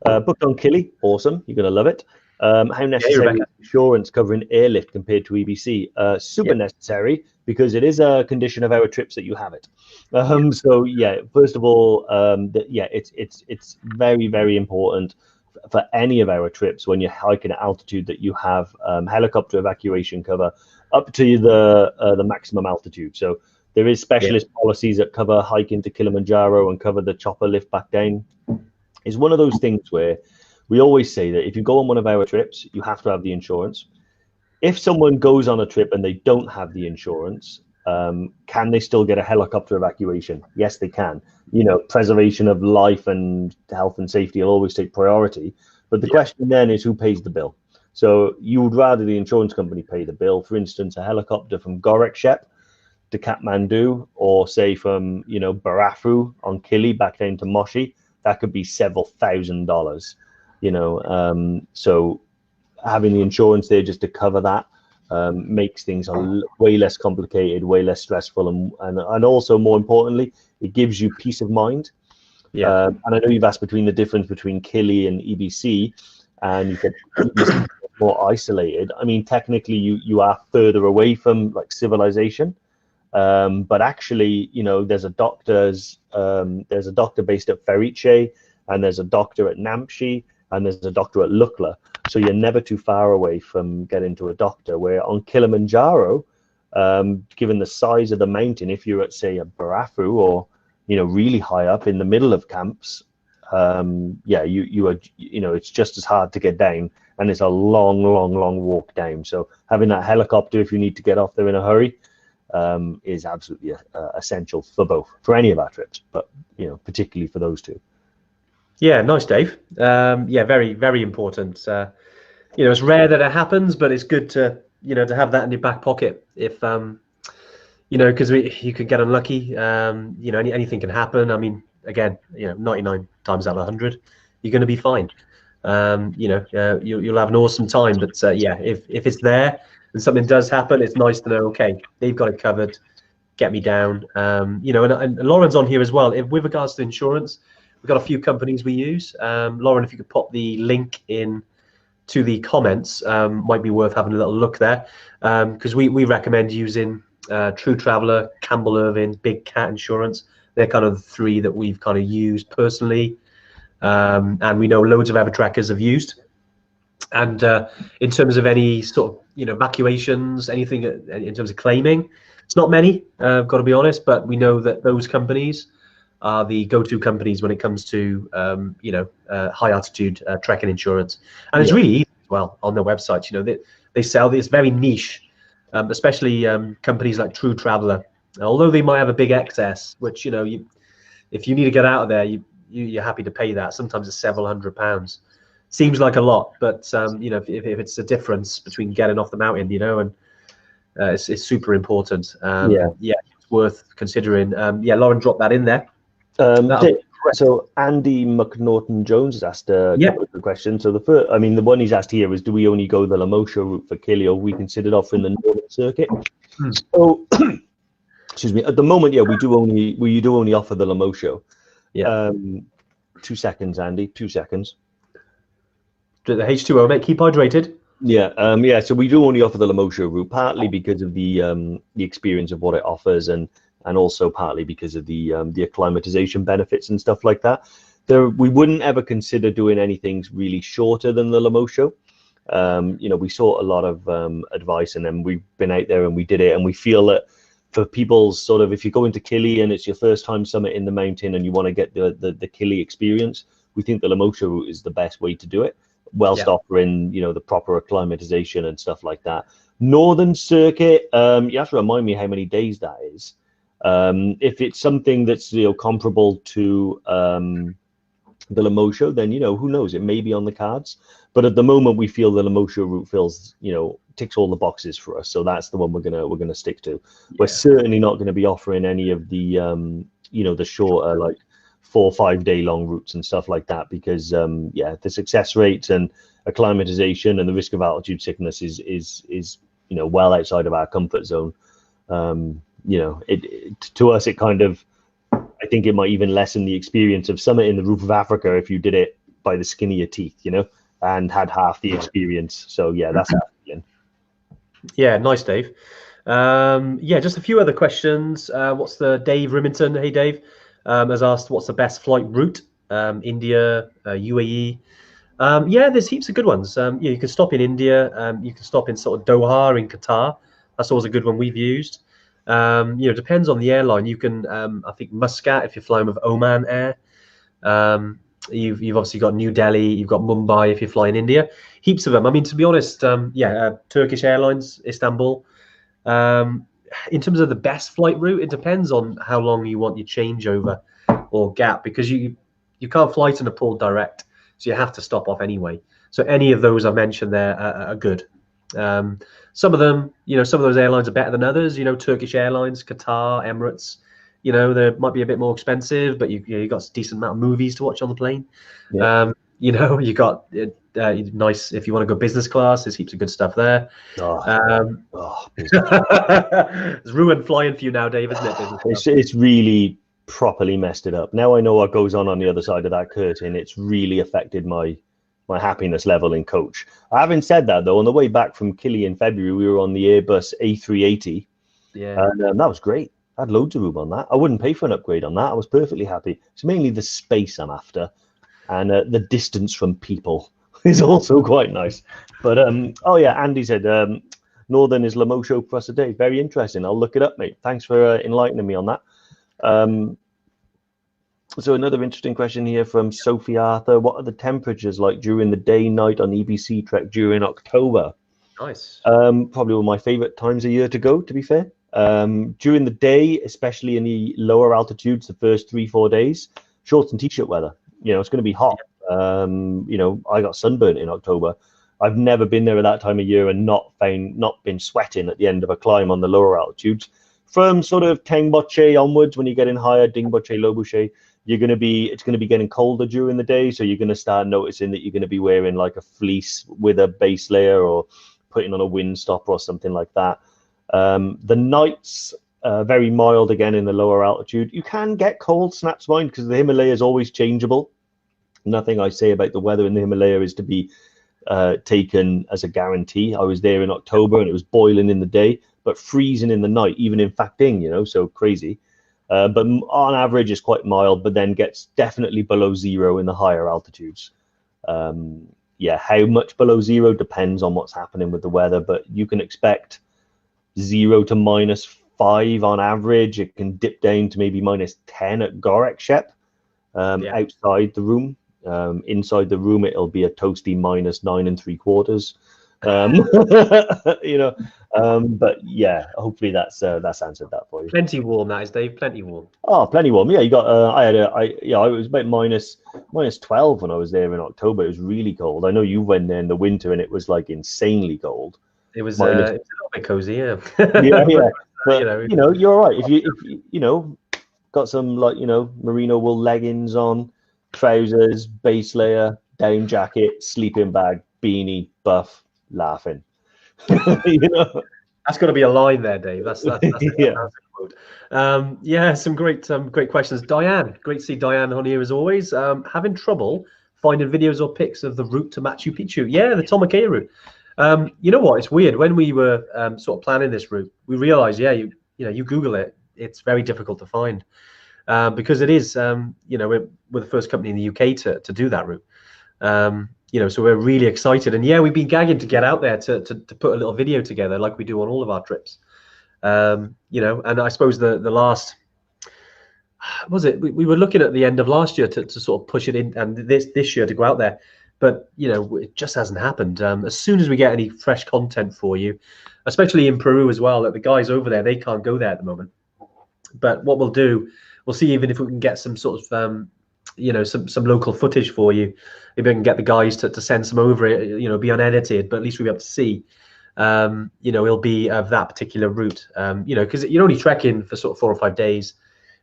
Booked on Killy, awesome. You're going to love it. How necessary is insurance covering airlift compared to EBC? Super necessary, because it is a condition of our trips that you have it. So yeah, first of all, it's very, very important for any of our trips when you're hiking at altitude that you have helicopter evacuation cover up to the maximum altitude. So there is specialist policies that cover hiking to Kilimanjaro and cover the chopper lift back down. It's one of those things where we always say that if you go on one of our trips, you have to have the insurance. If someone goes on a trip and they don't have the insurance, can they still get a helicopter evacuation? Yes, they can. Preservation of life and health and safety will always take priority. But the question then is, who pays the bill? So you would rather the insurance company pay the bill. For instance, a helicopter from Gorakshep to Kathmandu, or say from Barafu on Kili back down to Moshi, that could be several $1,000s. So having the insurance there just to cover that makes things way less complicated, way less stressful, and also, more importantly, it gives you peace of mind. And I know you've asked between the difference between Kili and EBC, and you said EBC is more isolated. I mean, technically, you are further away from like civilization, but actually, there's a doctor based at Ferice, and there's a doctor at Namche, and there's a doctor at Lukla. So you're never too far away from getting to a doctor. Where on Kilimanjaro, given the size of the mountain, if you're at, say, a Barafu or really high up in the middle of camps, you are, it's just as hard to get down, and it's a long walk down. So having that helicopter, if you need to get off there in a hurry, is absolutely essential for any of our trips, but particularly for those two. Yeah, nice, Dave. Very, very important. It's rare that it happens, but it's good to to have that in your back pocket. If because you could get unlucky. Anything can happen. I mean, again, 99 times out of 100, you're going to be fine. You'll have an awesome time. But if it's there and something does happen, it's nice to know, okay, they've got it covered. Get me down. And Lauren's on here as well. With regards to insurance, we've got a few companies we use. Lauren, if you could pop the link in to the comments, might be worth having a little look there, because we recommend using True Traveller, Campbell Irvine, Big Cat Insurance. They're kind of the three that we've kind of used personally, and we know loads of EverTrekkers have used. And in terms of any sort of evacuations, anything in terms of claiming, it's not many. I've got to be honest, but we know that those companies are the go-to companies when it comes to high altitude trekking insurance, and it's really easy as well on their websites. They sell this very niche, especially companies like True Traveller. Although they might have a big excess, which if you need to get out of there, you're happy to pay that. Sometimes it's several £100s. Seems like a lot, but if it's a difference between getting off the mountain, and it's super important. It's worth considering. Lauren dropped that in there. So Andy McNaughton Jones has asked a couple of good questions. So the one he's asked here is, do we only go the Lamosha route for Kili, or we considered offering the Northern Circuit? So excuse me. At the moment, yeah, we do only offer the Lamosho. Yeah. 2 seconds, Andy. 2 seconds. The H2O, mate. Keep hydrated. Yeah. So we do only offer the Lamosho route, partly because of the experience of what it offers, and also partly because of the acclimatization benefits and stuff like that. We wouldn't ever consider doing anything really shorter than the Lamosho. We sought a lot of advice, and then we've been out there and we did it, and we feel that for people's sort of, if you go into Kili and it's your first time summit in the mountain and you want to get the Kili experience, we think the Lamosho route is the best way to do it, whilst offering the proper acclimatization and stuff like that. Northern Circuit, you have to remind me how many days that is. If it's something that's comparable to the Lamosho, then who knows, it may be on the cards. But at the moment, we feel the Lamosho route fills, ticks all the boxes for us. So that's the one we're gonna stick to. Yeah. We're certainly not going to be offering any of the the shorter, like 4 or 5 day long routes and stuff like that, because the success rates and acclimatization and the risk of altitude sickness is well outside of our comfort zone. To us, it kind of, I think it might even lessen the experience of summit in the roof of Africa if you did it by the skin of your teeth, and had half the experience. So yeah, that's our feeling. Yeah, nice, Dave. Just a few other questions. What's the Dave Remington? Hey, Dave, has asked what's the best flight route? India, UAE. There's heaps of good ones. You can stop in India. You can stop in sort of Doha in Qatar. That's always a good one we've used. Depends on the airline. You can, I think Muscat if you're flying with Oman Air. You've obviously got New Delhi. You've got Mumbai if you're flying India. Heaps of them. I mean, to be honest, Turkish Airlines, Istanbul. In terms of the best flight route, it depends on how long you want your changeover or gap, because you can't fly to Nepal direct, so you have to stop off anyway. So any of those I mentioned there are good. Some of them, some of those airlines are better than others. Turkish Airlines, Qatar, Emirates. They might be a bit more expensive, but you got a decent amount of movies to watch on the plane. Yeah. You got nice, if you want to go business class, there's heaps of good stuff there. It's ruined flying for you now, Dave, isn't it? It's really properly messed it up. Now I know what goes on the other side of that curtain. It's really affected my happiness level in coach. Having said that, though, on the way back from Kili in February, we were on the Airbus A380. Yeah. And that was great. I had loads of room on that. I wouldn't pay for an upgrade on that. I was perfectly happy. It's mainly the space I'm after, and the distance from people is also quite nice. But Andy said Northern is Lamosho plus a day. Very interesting. I'll look it up, mate. Thanks for enlightening me on that. So another interesting question here from Sophie Arthur. What are the temperatures like during the day, night on EverTrek during October? Nice. Probably one of my favorite times of year to go, to be fair. During the day, especially in the lower altitudes, the first 3-4 days, shorts and t-shirt weather. It's going to be hot. I got sunburnt in October. I've never been there at that time of year and not been sweating at the end of a climb on the lower altitudes. From sort of Tengboche onwards, when you get in higher, Dingboche, Lobuche, it's going to be getting colder during the day. So you're going to start noticing that you're going to be wearing like a fleece with a base layer, or putting on a windstopper or something like that. The nights very mild again in the lower altitude. You can get cold, snaps mind, because the Himalaya is always changeable. Nothing I say about the weather in the Himalaya is to be taken as a guarantee. I was there in October and it was boiling in the day, but freezing in the night, even in Phakding, so crazy. But on average, it's quite mild, but then gets definitely below zero in the higher altitudes. How much below zero depends on what's happening with the weather, but you can expect 0 to -5 on average. It can dip down to maybe -10 at Gorekshep outside the room. Inside the room, it'll be a toasty -9 3/4. But yeah, hopefully that's answered that for you. Plenty warm, that is, Dave. Plenty warm. Oh, plenty warm. Yeah, you got. I was about -12 when I was there in October. It was really cold. I know you went there in the winter and it was like insanely cold. It was a little bit cozy, yeah. yeah. But you're all right if you got some merino wool leggings on, trousers, base layer, down jacket, sleeping bag, beanie, buff, laughing. That's got to be a line there, Dave. That's Yeah. a quote. Yeah, some great questions. Diane, great to see Diane on here as always. Having trouble finding videos or pics of the route to Machu Picchu. Yeah, the Tomoke route. You know what? It's weird. When we were sort of planning this route, we realized, yeah, you Google it, it's very difficult to find because it is, we're the first company in the UK to do that route. So we're really excited, and yeah, we've been gagging to get out there to put a little video together like we do on all of our trips. And I suppose the last, we were looking at the end of last year to sort of push it in, and this year to go out there. But it just hasn't happened. As soon as we get any fresh content for you, especially in Peru as well, that the guys over there, they can't go there at the moment. But what we'll do, we'll see even if we can get some sort of some local footage for you. Maybe I can get the guys to send some over it, be unedited, but at least we'll be able to see. It'll be of that particular route. Because you're only trekking for sort of 4 or 5 days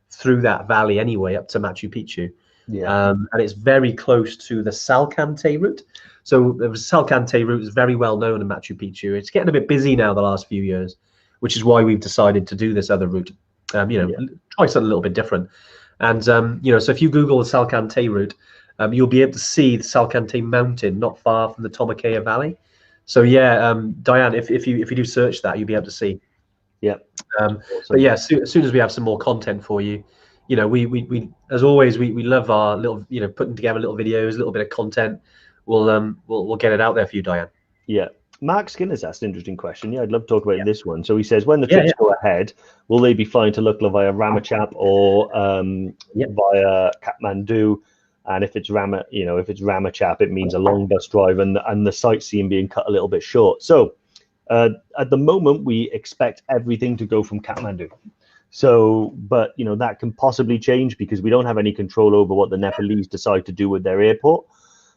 through that valley anyway, up to Machu Picchu. Yeah. And it's very close to the Salcante route. So the Salcante route is very well known in Machu Picchu. It's getting a bit busy now the last few years, which is why we've decided to do this other route. Try something a little bit different. And so if you Google the Salcante route, you'll be able to see the Salcante mountain not far from the Tomoke Valley. So yeah, Diane, if you do search that, you'll be able to see. Yeah. Awesome. But yeah, as soon as we have some more content for you, we as always we love our little putting together little videos, a little bit of content. We'll get it out there for you, Diane. Yeah. Mark Skinner's asked an interesting question. Yeah, I'd love to talk about this one. So he says, when the trips go ahead, will they be flying to Lukla via Ramachap or via Kathmandu? And if it's Ramachap, it means a long bus drive and the sightseeing being cut a little bit short. So at the moment, we expect everything to go from Kathmandu. So, but that can possibly change because we don't have any control over what the Nepalese decide to do with their airport.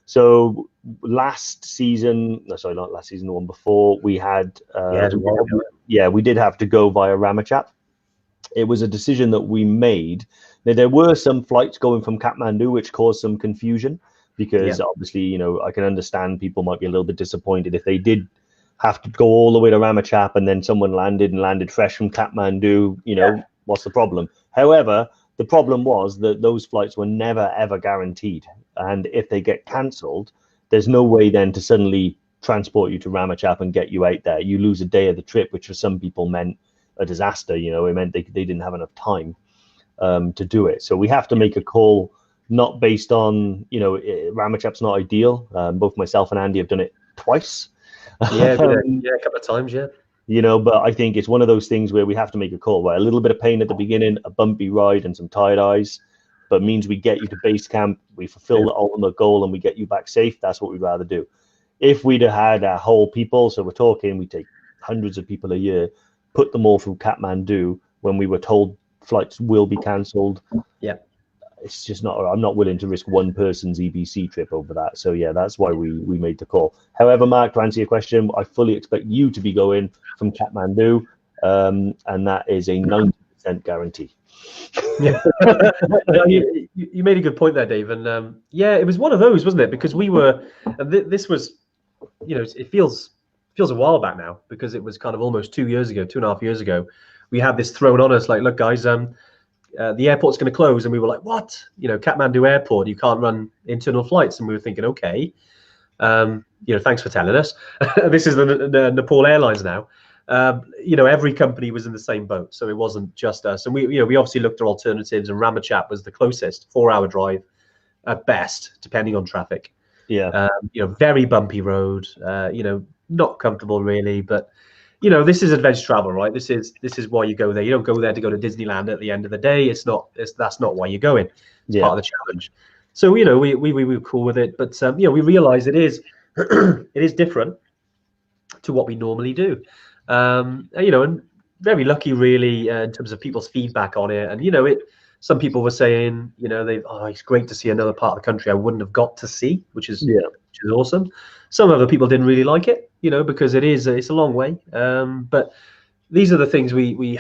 So last season, not last season, the one before, we had we did have to go via Ramachap. It was a decision that we made. Now, there were some flights going from Kathmandu which caused some confusion because obviously, I can understand people might be a little bit disappointed if they did have to go all the way to Ramachap and then someone landed fresh from Kathmandu, what's the problem? However, the problem was that those flights were never, ever guaranteed. And if they get cancelled, there's no way then to suddenly transport you to Ramachap and get you out there. You lose a day of the trip, which for some people meant a disaster. It meant they didn't have enough time to do it. So we have to make a call, not based on, Ramachap's not ideal. Both myself and Andy have done it twice. Yeah, a couple of times, yeah. But I think it's one of those things where we have to make a call, right? A little bit of pain at the beginning, a bumpy ride and some tired eyes, but means we get you to base camp, we fulfill the ultimate goal and we get you back safe. That's what we'd rather do. If we'd have had a whole people, so we're talking, we take hundreds of people a year, put them all through Kathmandu when we were told flights will be cancelled. Yeah. It's just I'm not willing to risk one person's EBC trip over that. So yeah, that's why we made the call. However, Mark, to answer your question, I fully expect you to be going from Kathmandu, and that is a 90% guarantee. Yeah, you made a good point there, Dave. And it was one of those, wasn't it? Because we were, this was, it feels a while back now because it was kind of almost 2 years ago, 2.5 years ago. We had this thrown on us like, look, guys, the airport's going to close, and we were like, what? Kathmandu Airport, you can't run internal flights. And we were thinking, okay, thanks for telling us. This is the Nepal Airlines now. Every company was in the same boat, so it wasn't just us. And we obviously looked at alternatives, and Ramachap was the closest, 4-hour drive at best, depending on traffic. Yeah. Very bumpy road. Not comfortable really, but this is adventure travel, right? This is why you go there. You don't go there to go to Disneyland at the end of the day. That's not why you're going. It's part of the challenge. So we were cool with it, but we realize it is it is different to what we normally do. And very lucky really in terms of people's feedback on it. And some people were saying it's great to see another part of the country I wouldn't have got to see, which is awesome. Some other people didn't really like it, because it's a long way. But these are the things we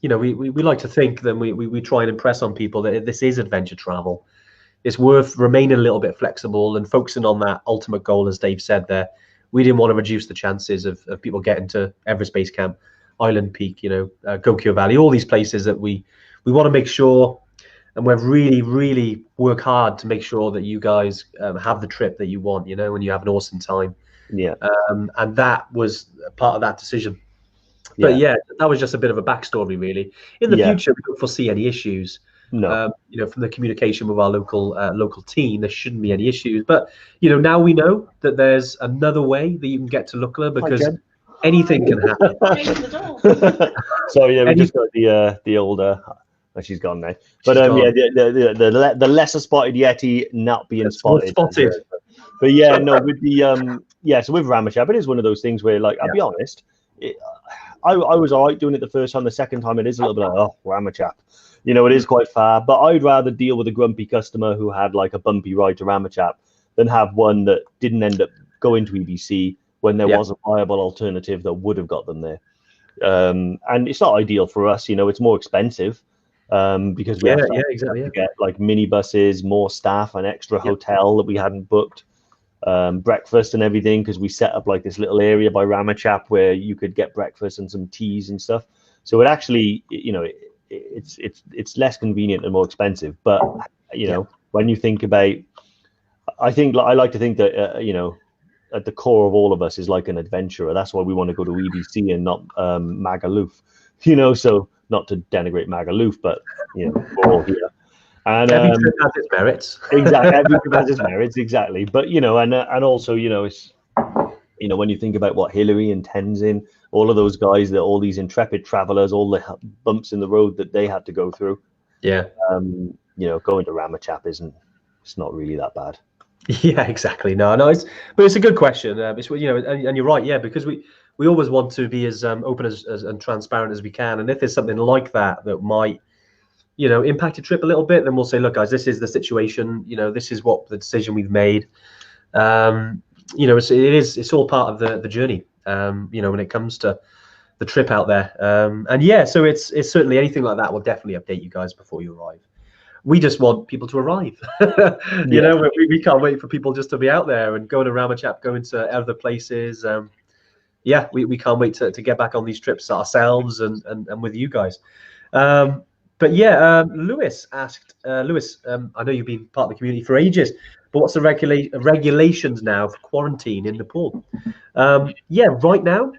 like to think that we try and impress on people that this is adventure travel. It's worth remaining a little bit flexible and focusing on that ultimate goal, as Dave said there, we didn't want to reduce the chances of people getting to Everest Base Camp, Island Peak, Gokyo Valley, all these places that we want to make sure, and we've really work hard to make sure that you guys have the trip that you want, and you have an awesome time. Yeah. And that was part of that decision. But yeah, that was just a bit of a backstory, really. In the future, we don't foresee any issues. No. From the communication with our local team, there shouldn't be any issues. But now we know that there's another way that you can get to Lukla, because anything can happen. So yeah, we just got the older. She's gone now. But the lesser spotted Yeti not being spotted. But yeah, no, with the so with Ramachap, it is one of those things where, like, I'll be honest, I was all right doing it the first time. The second time, it is a little bit like, oh, Ramachap. It is quite far. But I'd rather deal with a grumpy customer who had like a bumpy ride to Ramachap than have one that didn't end up going to EBC when there was a viable alternative that would have got them there. And it's not ideal for us. It's more expensive. Because we have to get like minibuses, more staff, an extra hotel that we hadn't booked, breakfast and everything, because we set up like this little area by Ramachap where you could get breakfast and some teas and stuff. So it actually, it's less convenient and more expensive. But when you think about, I like to think that at the core of all of us is like an adventurer. That's why we want to go to EBC and not Magaluf. So. Not to denigrate Magaluf, but we're all here. And every trip has its merits. Exactly, every trip has its merits, exactly. But and also it's when you think about what Hillary and Tenzin, all of those guys, all these intrepid travelers, all the bumps in the road that they had to go through. Yeah. Going to Ramachap it's not really that bad. Yeah, exactly. No, but it's a good question. It's and you're right. Yeah, because we always want to be as open as and transparent as we can. And if there's something like that might, impact your trip a little bit, then we'll say, look, guys, this is the situation. This is what the decision we've made. It's all part of the journey. When it comes to the trip out there. So it's certainly anything like that. We'll definitely update you guys before you arrive. We just want people to arrive. We can't wait for people just to be out there and going to Ramachap, going to other places. We can't wait to get back on these trips ourselves and with you guys. Lewis asked, I know you've been part of the community for ages, but what's the regulations now for quarantine in Nepal? Right now,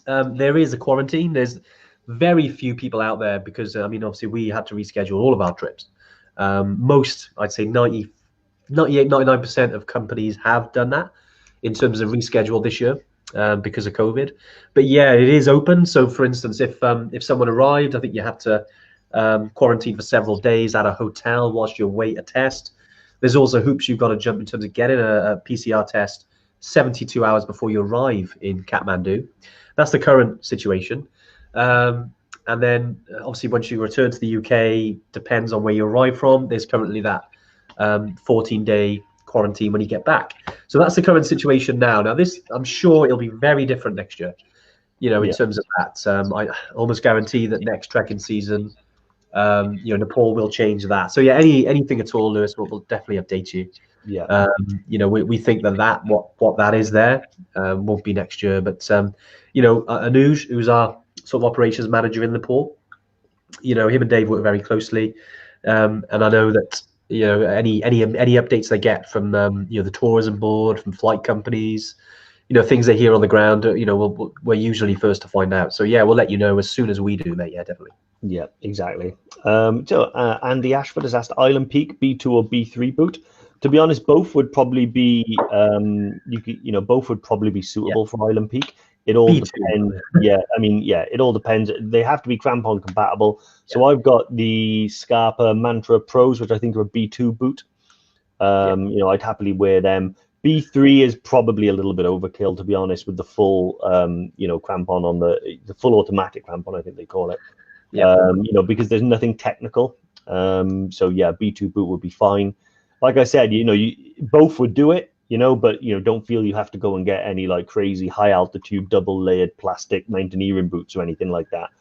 there is a quarantine. There's very few people out there because, obviously we had to reschedule all of our trips. Most, I'd say 98, 99% of companies have done that in terms of reschedule this year. Because of COVID, but it is open. So, for instance, if someone arrived, I think you have to quarantine for several days at a hotel whilst you wait a test. There's also hoops you've got to jump in terms of getting a PCR test 72 hours before you arrive in Kathmandu. That's the current situation. And then, obviously, once you return to the UK, depends on where you arrive from. There's currently that 14-day quarantine when you get back. So that's the current situation now. Now this, I'm sure it'll be very different next year, in terms of that. I almost guarantee that next trekking season, Nepal will change that. So anything at all, Lewis, we'll definitely update you. We think that what that is there won't be next year, but Anuj, who's our sort of operations manager in Nepal, him and Dave work very closely, and I know that any updates they get from the tourism board, from flight companies, things they hear on the ground, we're usually first to find out. So we'll let you know as soon as we do, mate. Definitely. Yeah, exactly. Andy Ashford has asked Island Peak B2 or B3 boot. To be honest, both would probably be both would probably be suitable for Island Peak. It all depends. It all depends. They have to be crampon compatible. So I've got the Scarpa Mantra Pros, which I think are a B2 boot. I'd happily wear them. B3 is probably a little bit overkill, to be honest, with the full, crampon on the full automatic crampon, I think they call it. Because there's nothing technical. B2 boot would be fine. Like I said, you both would do it. But don't feel you have to go and get any like crazy high altitude double layered plastic mountaineering boots or anything like that.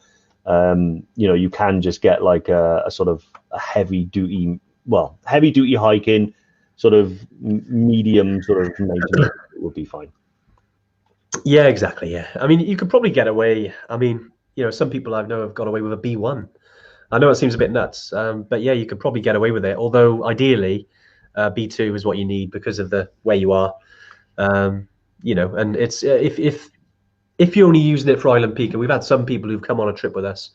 You can just get like a sort of a heavy duty hiking, sort of medium sort of mountaineering would be fine. Yeah, exactly. Yeah, I mean, you could probably get away. I mean, some people I know have got away with a B1. I know it seems a bit nuts, but yeah, you could probably get away with it. Although ideally, B2 is what you need because of the where you are. Um, and it's if you're only using it for Island Peak, and we've had some people who've come on a trip with us,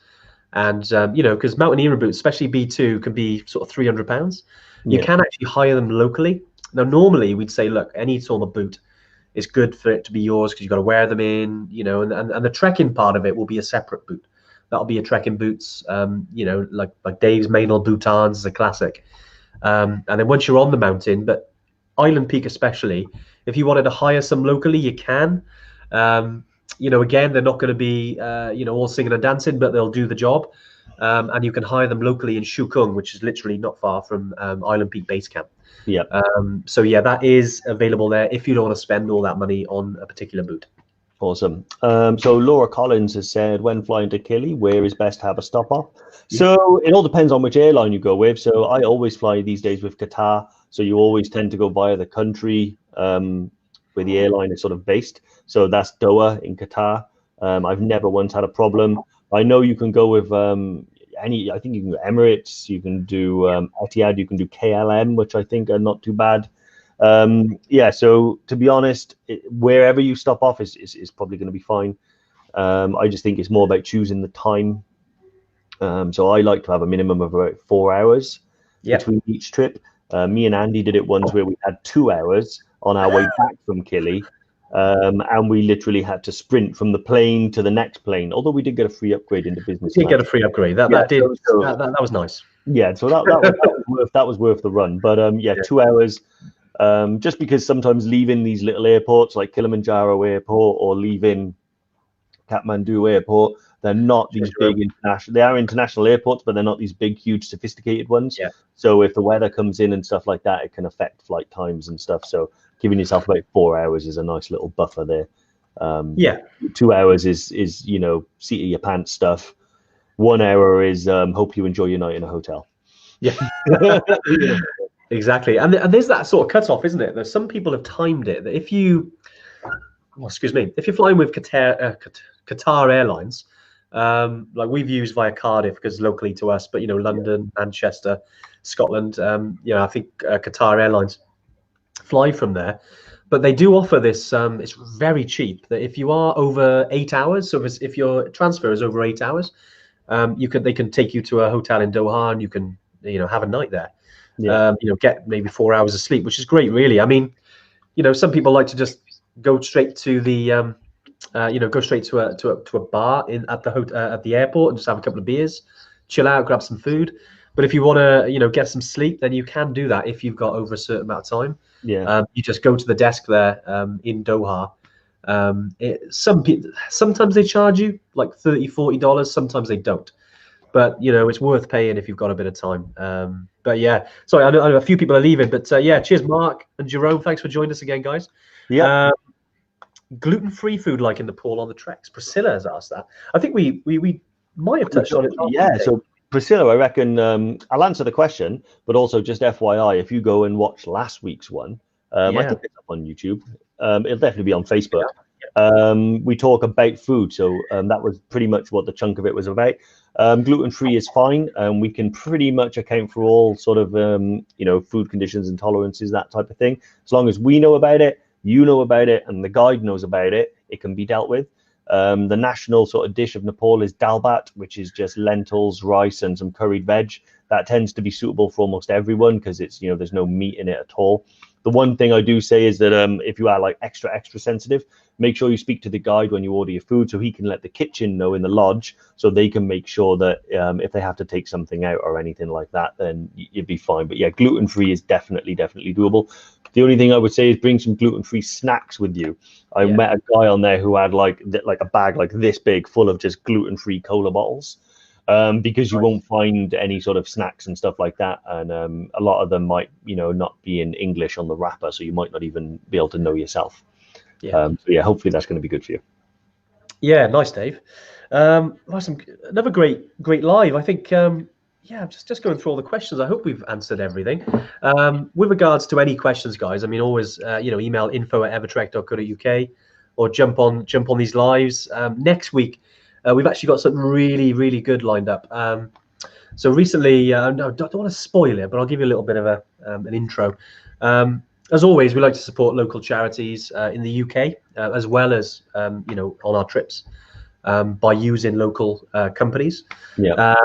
and because mountaineering boots, especially B2, can be sort of £300. You Yeah, can actually hire them locally. Now, normally we'd say, look, any sort of boot is good for it to be yours because you've got to wear them in, and the trekking part of it will be a separate boot. That'll be your trekking boots, like Dave's Maynard Boutons is a classic. And then once you're on the mountain, but Island Peak especially, if you wanted to hire some locally, you can. Again, they're not going to be, all singing and dancing, but they'll do the job. And you can hire them locally in Shukung, which is literally not far from Island Peak Base Camp. yeah. So yeah, that is available there if you don't want to spend all that money on a particular boot. Awesome. So Laura Collins has said, when flying to Kili, where is best to have a stop off? So it all depends on which airline you go with. So I always fly these days with Qatar. So you always tend to go via the country where the airline is sort of based. So that's Doha in Qatar. I've never once had a problem. I know you can go with I think you can go Emirates, you can do Etihad, you can do KLM, which I think are not too bad. So to be honest, wherever you stop off is probably going to be fine. I just think it's more about choosing the time. So I like to have a minimum of about 4 hours between each trip. Me and Andy did it once where we had 2 hours on our way back from Kili. And we literally had to sprint from the plane to the next plane. Although we did get a free upgrade into business. You did get a free upgrade. That was nice. Yeah, so that was worth the run. But 2 hours. Just because sometimes leaving these little airports like Kilimanjaro Airport or leaving Kathmandu Airport, they're not these big international. They are international airports, but they're not these big, huge, sophisticated ones. Yeah. So if the weather comes in and stuff like that, it can affect flight times and stuff. So giving yourself about 4 hours is a nice little buffer there. 2 hours is seat of your pants stuff. 1 hour is hope you enjoy your night in a hotel. Yeah. Exactly, and there's that sort of cutoff, isn't it? There's some people have timed it that if you're flying with Qatar Airlines, like we've used via Cardiff because locally to us, but London, Manchester, Scotland, I think Qatar Airlines fly from there, but they do offer this. It's very cheap. That if you are over 8 hours, so if your transfer is over 8 hours, they can take you to a hotel in Doha and you can have a night there. Get maybe 4 hours of sleep, which is great, really. I mean, some people like to just go straight to the, go straight to a bar at the airport and just have a couple of beers, chill out, grab some food. But if you want to, get some sleep, then you can do that if you've got over a certain amount of time. Yeah. You just go to the desk there in Doha. Sometimes they charge you like $30-40. Sometimes they don't. But it's worth paying if you've got a bit of time. But yeah, sorry, I know a few people are leaving, but cheers, Mark and Jerome. Thanks for joining us again, guys. Yeah. Gluten-free food like in Nepal on the treks. Priscilla has asked that. I think we might have touched on it. Yeah. So Priscilla, I reckon I'll answer the question, but also just FYI, if you go and watch last week's one, I think it's up on YouTube. It'll definitely be on Facebook. We talk about food, so that was pretty much what the chunk of it was about. Gluten-free is fine, and we can pretty much account for all sort of food conditions and tolerances, that type of thing. As long as we know about it, you know about it, and the guide knows about it, it can be dealt with. The national sort of dish of Nepal is dal bhat, which is just lentils, rice, and some curried veg. That tends to be suitable for almost everyone because it's there's no meat in it at all. The one thing I do say is that if you are like extra sensitive, make sure you speak to the guide when you order your food so he can let the kitchen know in the lodge so they can make sure that if they have to take something out or anything like that, then you'd be fine. But yeah, gluten-free is definitely doable. The only thing I would say is bring some gluten-free snacks with you. I met a guy on there who had like a bag like this big full of just gluten-free cola bottles. Because you won't find any sort of snacks and stuff like that, and a lot of them might, not be in English on the wrapper, so you might not even be able to know yourself. Hopefully that's going to be good for you. Yeah, nice, Dave. Another great live. I think. Just going through all the questions. I hope we've answered everything. With regards to any questions, guys, I mean, always email info@evertrek.co.uk. or jump on these lives. Next week, we've actually got something really good lined up. So recently, no, I don't want to spoil it, but I'll give you a little bit of an intro. As always, we like to support local charities in the UK, as well as you know, on our trips, by using local companies. Yeah.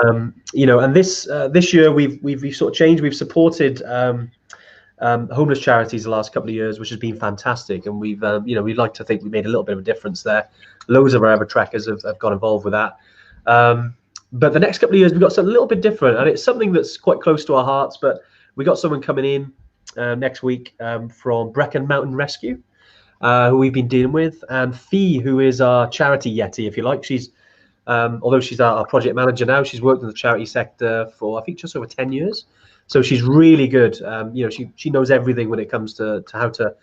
You know, and this year we've sort of changed. We've supported homeless charities the last couple of years, which has been fantastic, and we've you know, we'd like to think we made a little bit of a difference there. Loads of our EverTrekkers have got involved with that. But the next couple of years we've got something a little bit different, and it's something that's quite close to our hearts. But we got someone coming in next week from Brecon Mountain Rescue, who we've been dealing with, and Fee, who is our charity yeti, if you like. She's although she's our project manager now, she's worked in the charity sector for I think just over 10 years. So she's really good. You know, she knows everything when it comes to how to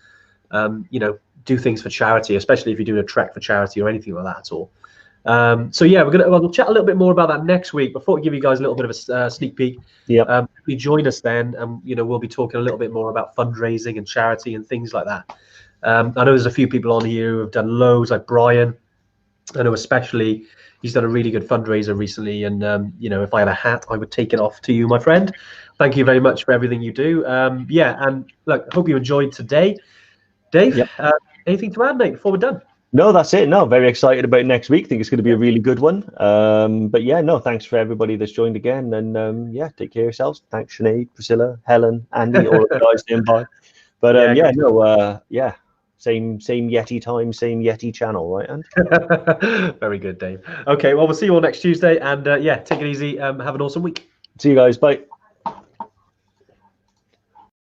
you know, do things for charity, especially if you're doing a trek for charity or anything like that at all. So yeah, we'll chat a little bit more about that next week. Before I give you guys a little bit of a sneak peek, you join us then, and you know, we'll be talking a little bit more about fundraising and charity and things like that. I know there's a few people on here who have done loads, like Brian. I know especially he's done a really good fundraiser recently, and you know, if I had a hat, I would take it off to you, my friend. Thank you very much for everything you do. Yeah, and look, I hope you enjoyed today. Dave, anything to add, mate, before we're done? No, that's it. No, very excited about next week. Think it's going to be a really good one. But yeah, no, thanks for everybody that's joined again. And yeah, take care of yourselves. Thanks, Sinead, Priscilla, Helen, Andy, all the guys staying by. But yeah, no, yeah, same Yeti time, same Yeti channel, right? And very good, Dave. Okay, well, we'll see you all next Tuesday. And yeah, take it easy. Have an awesome week. See you guys. Bye.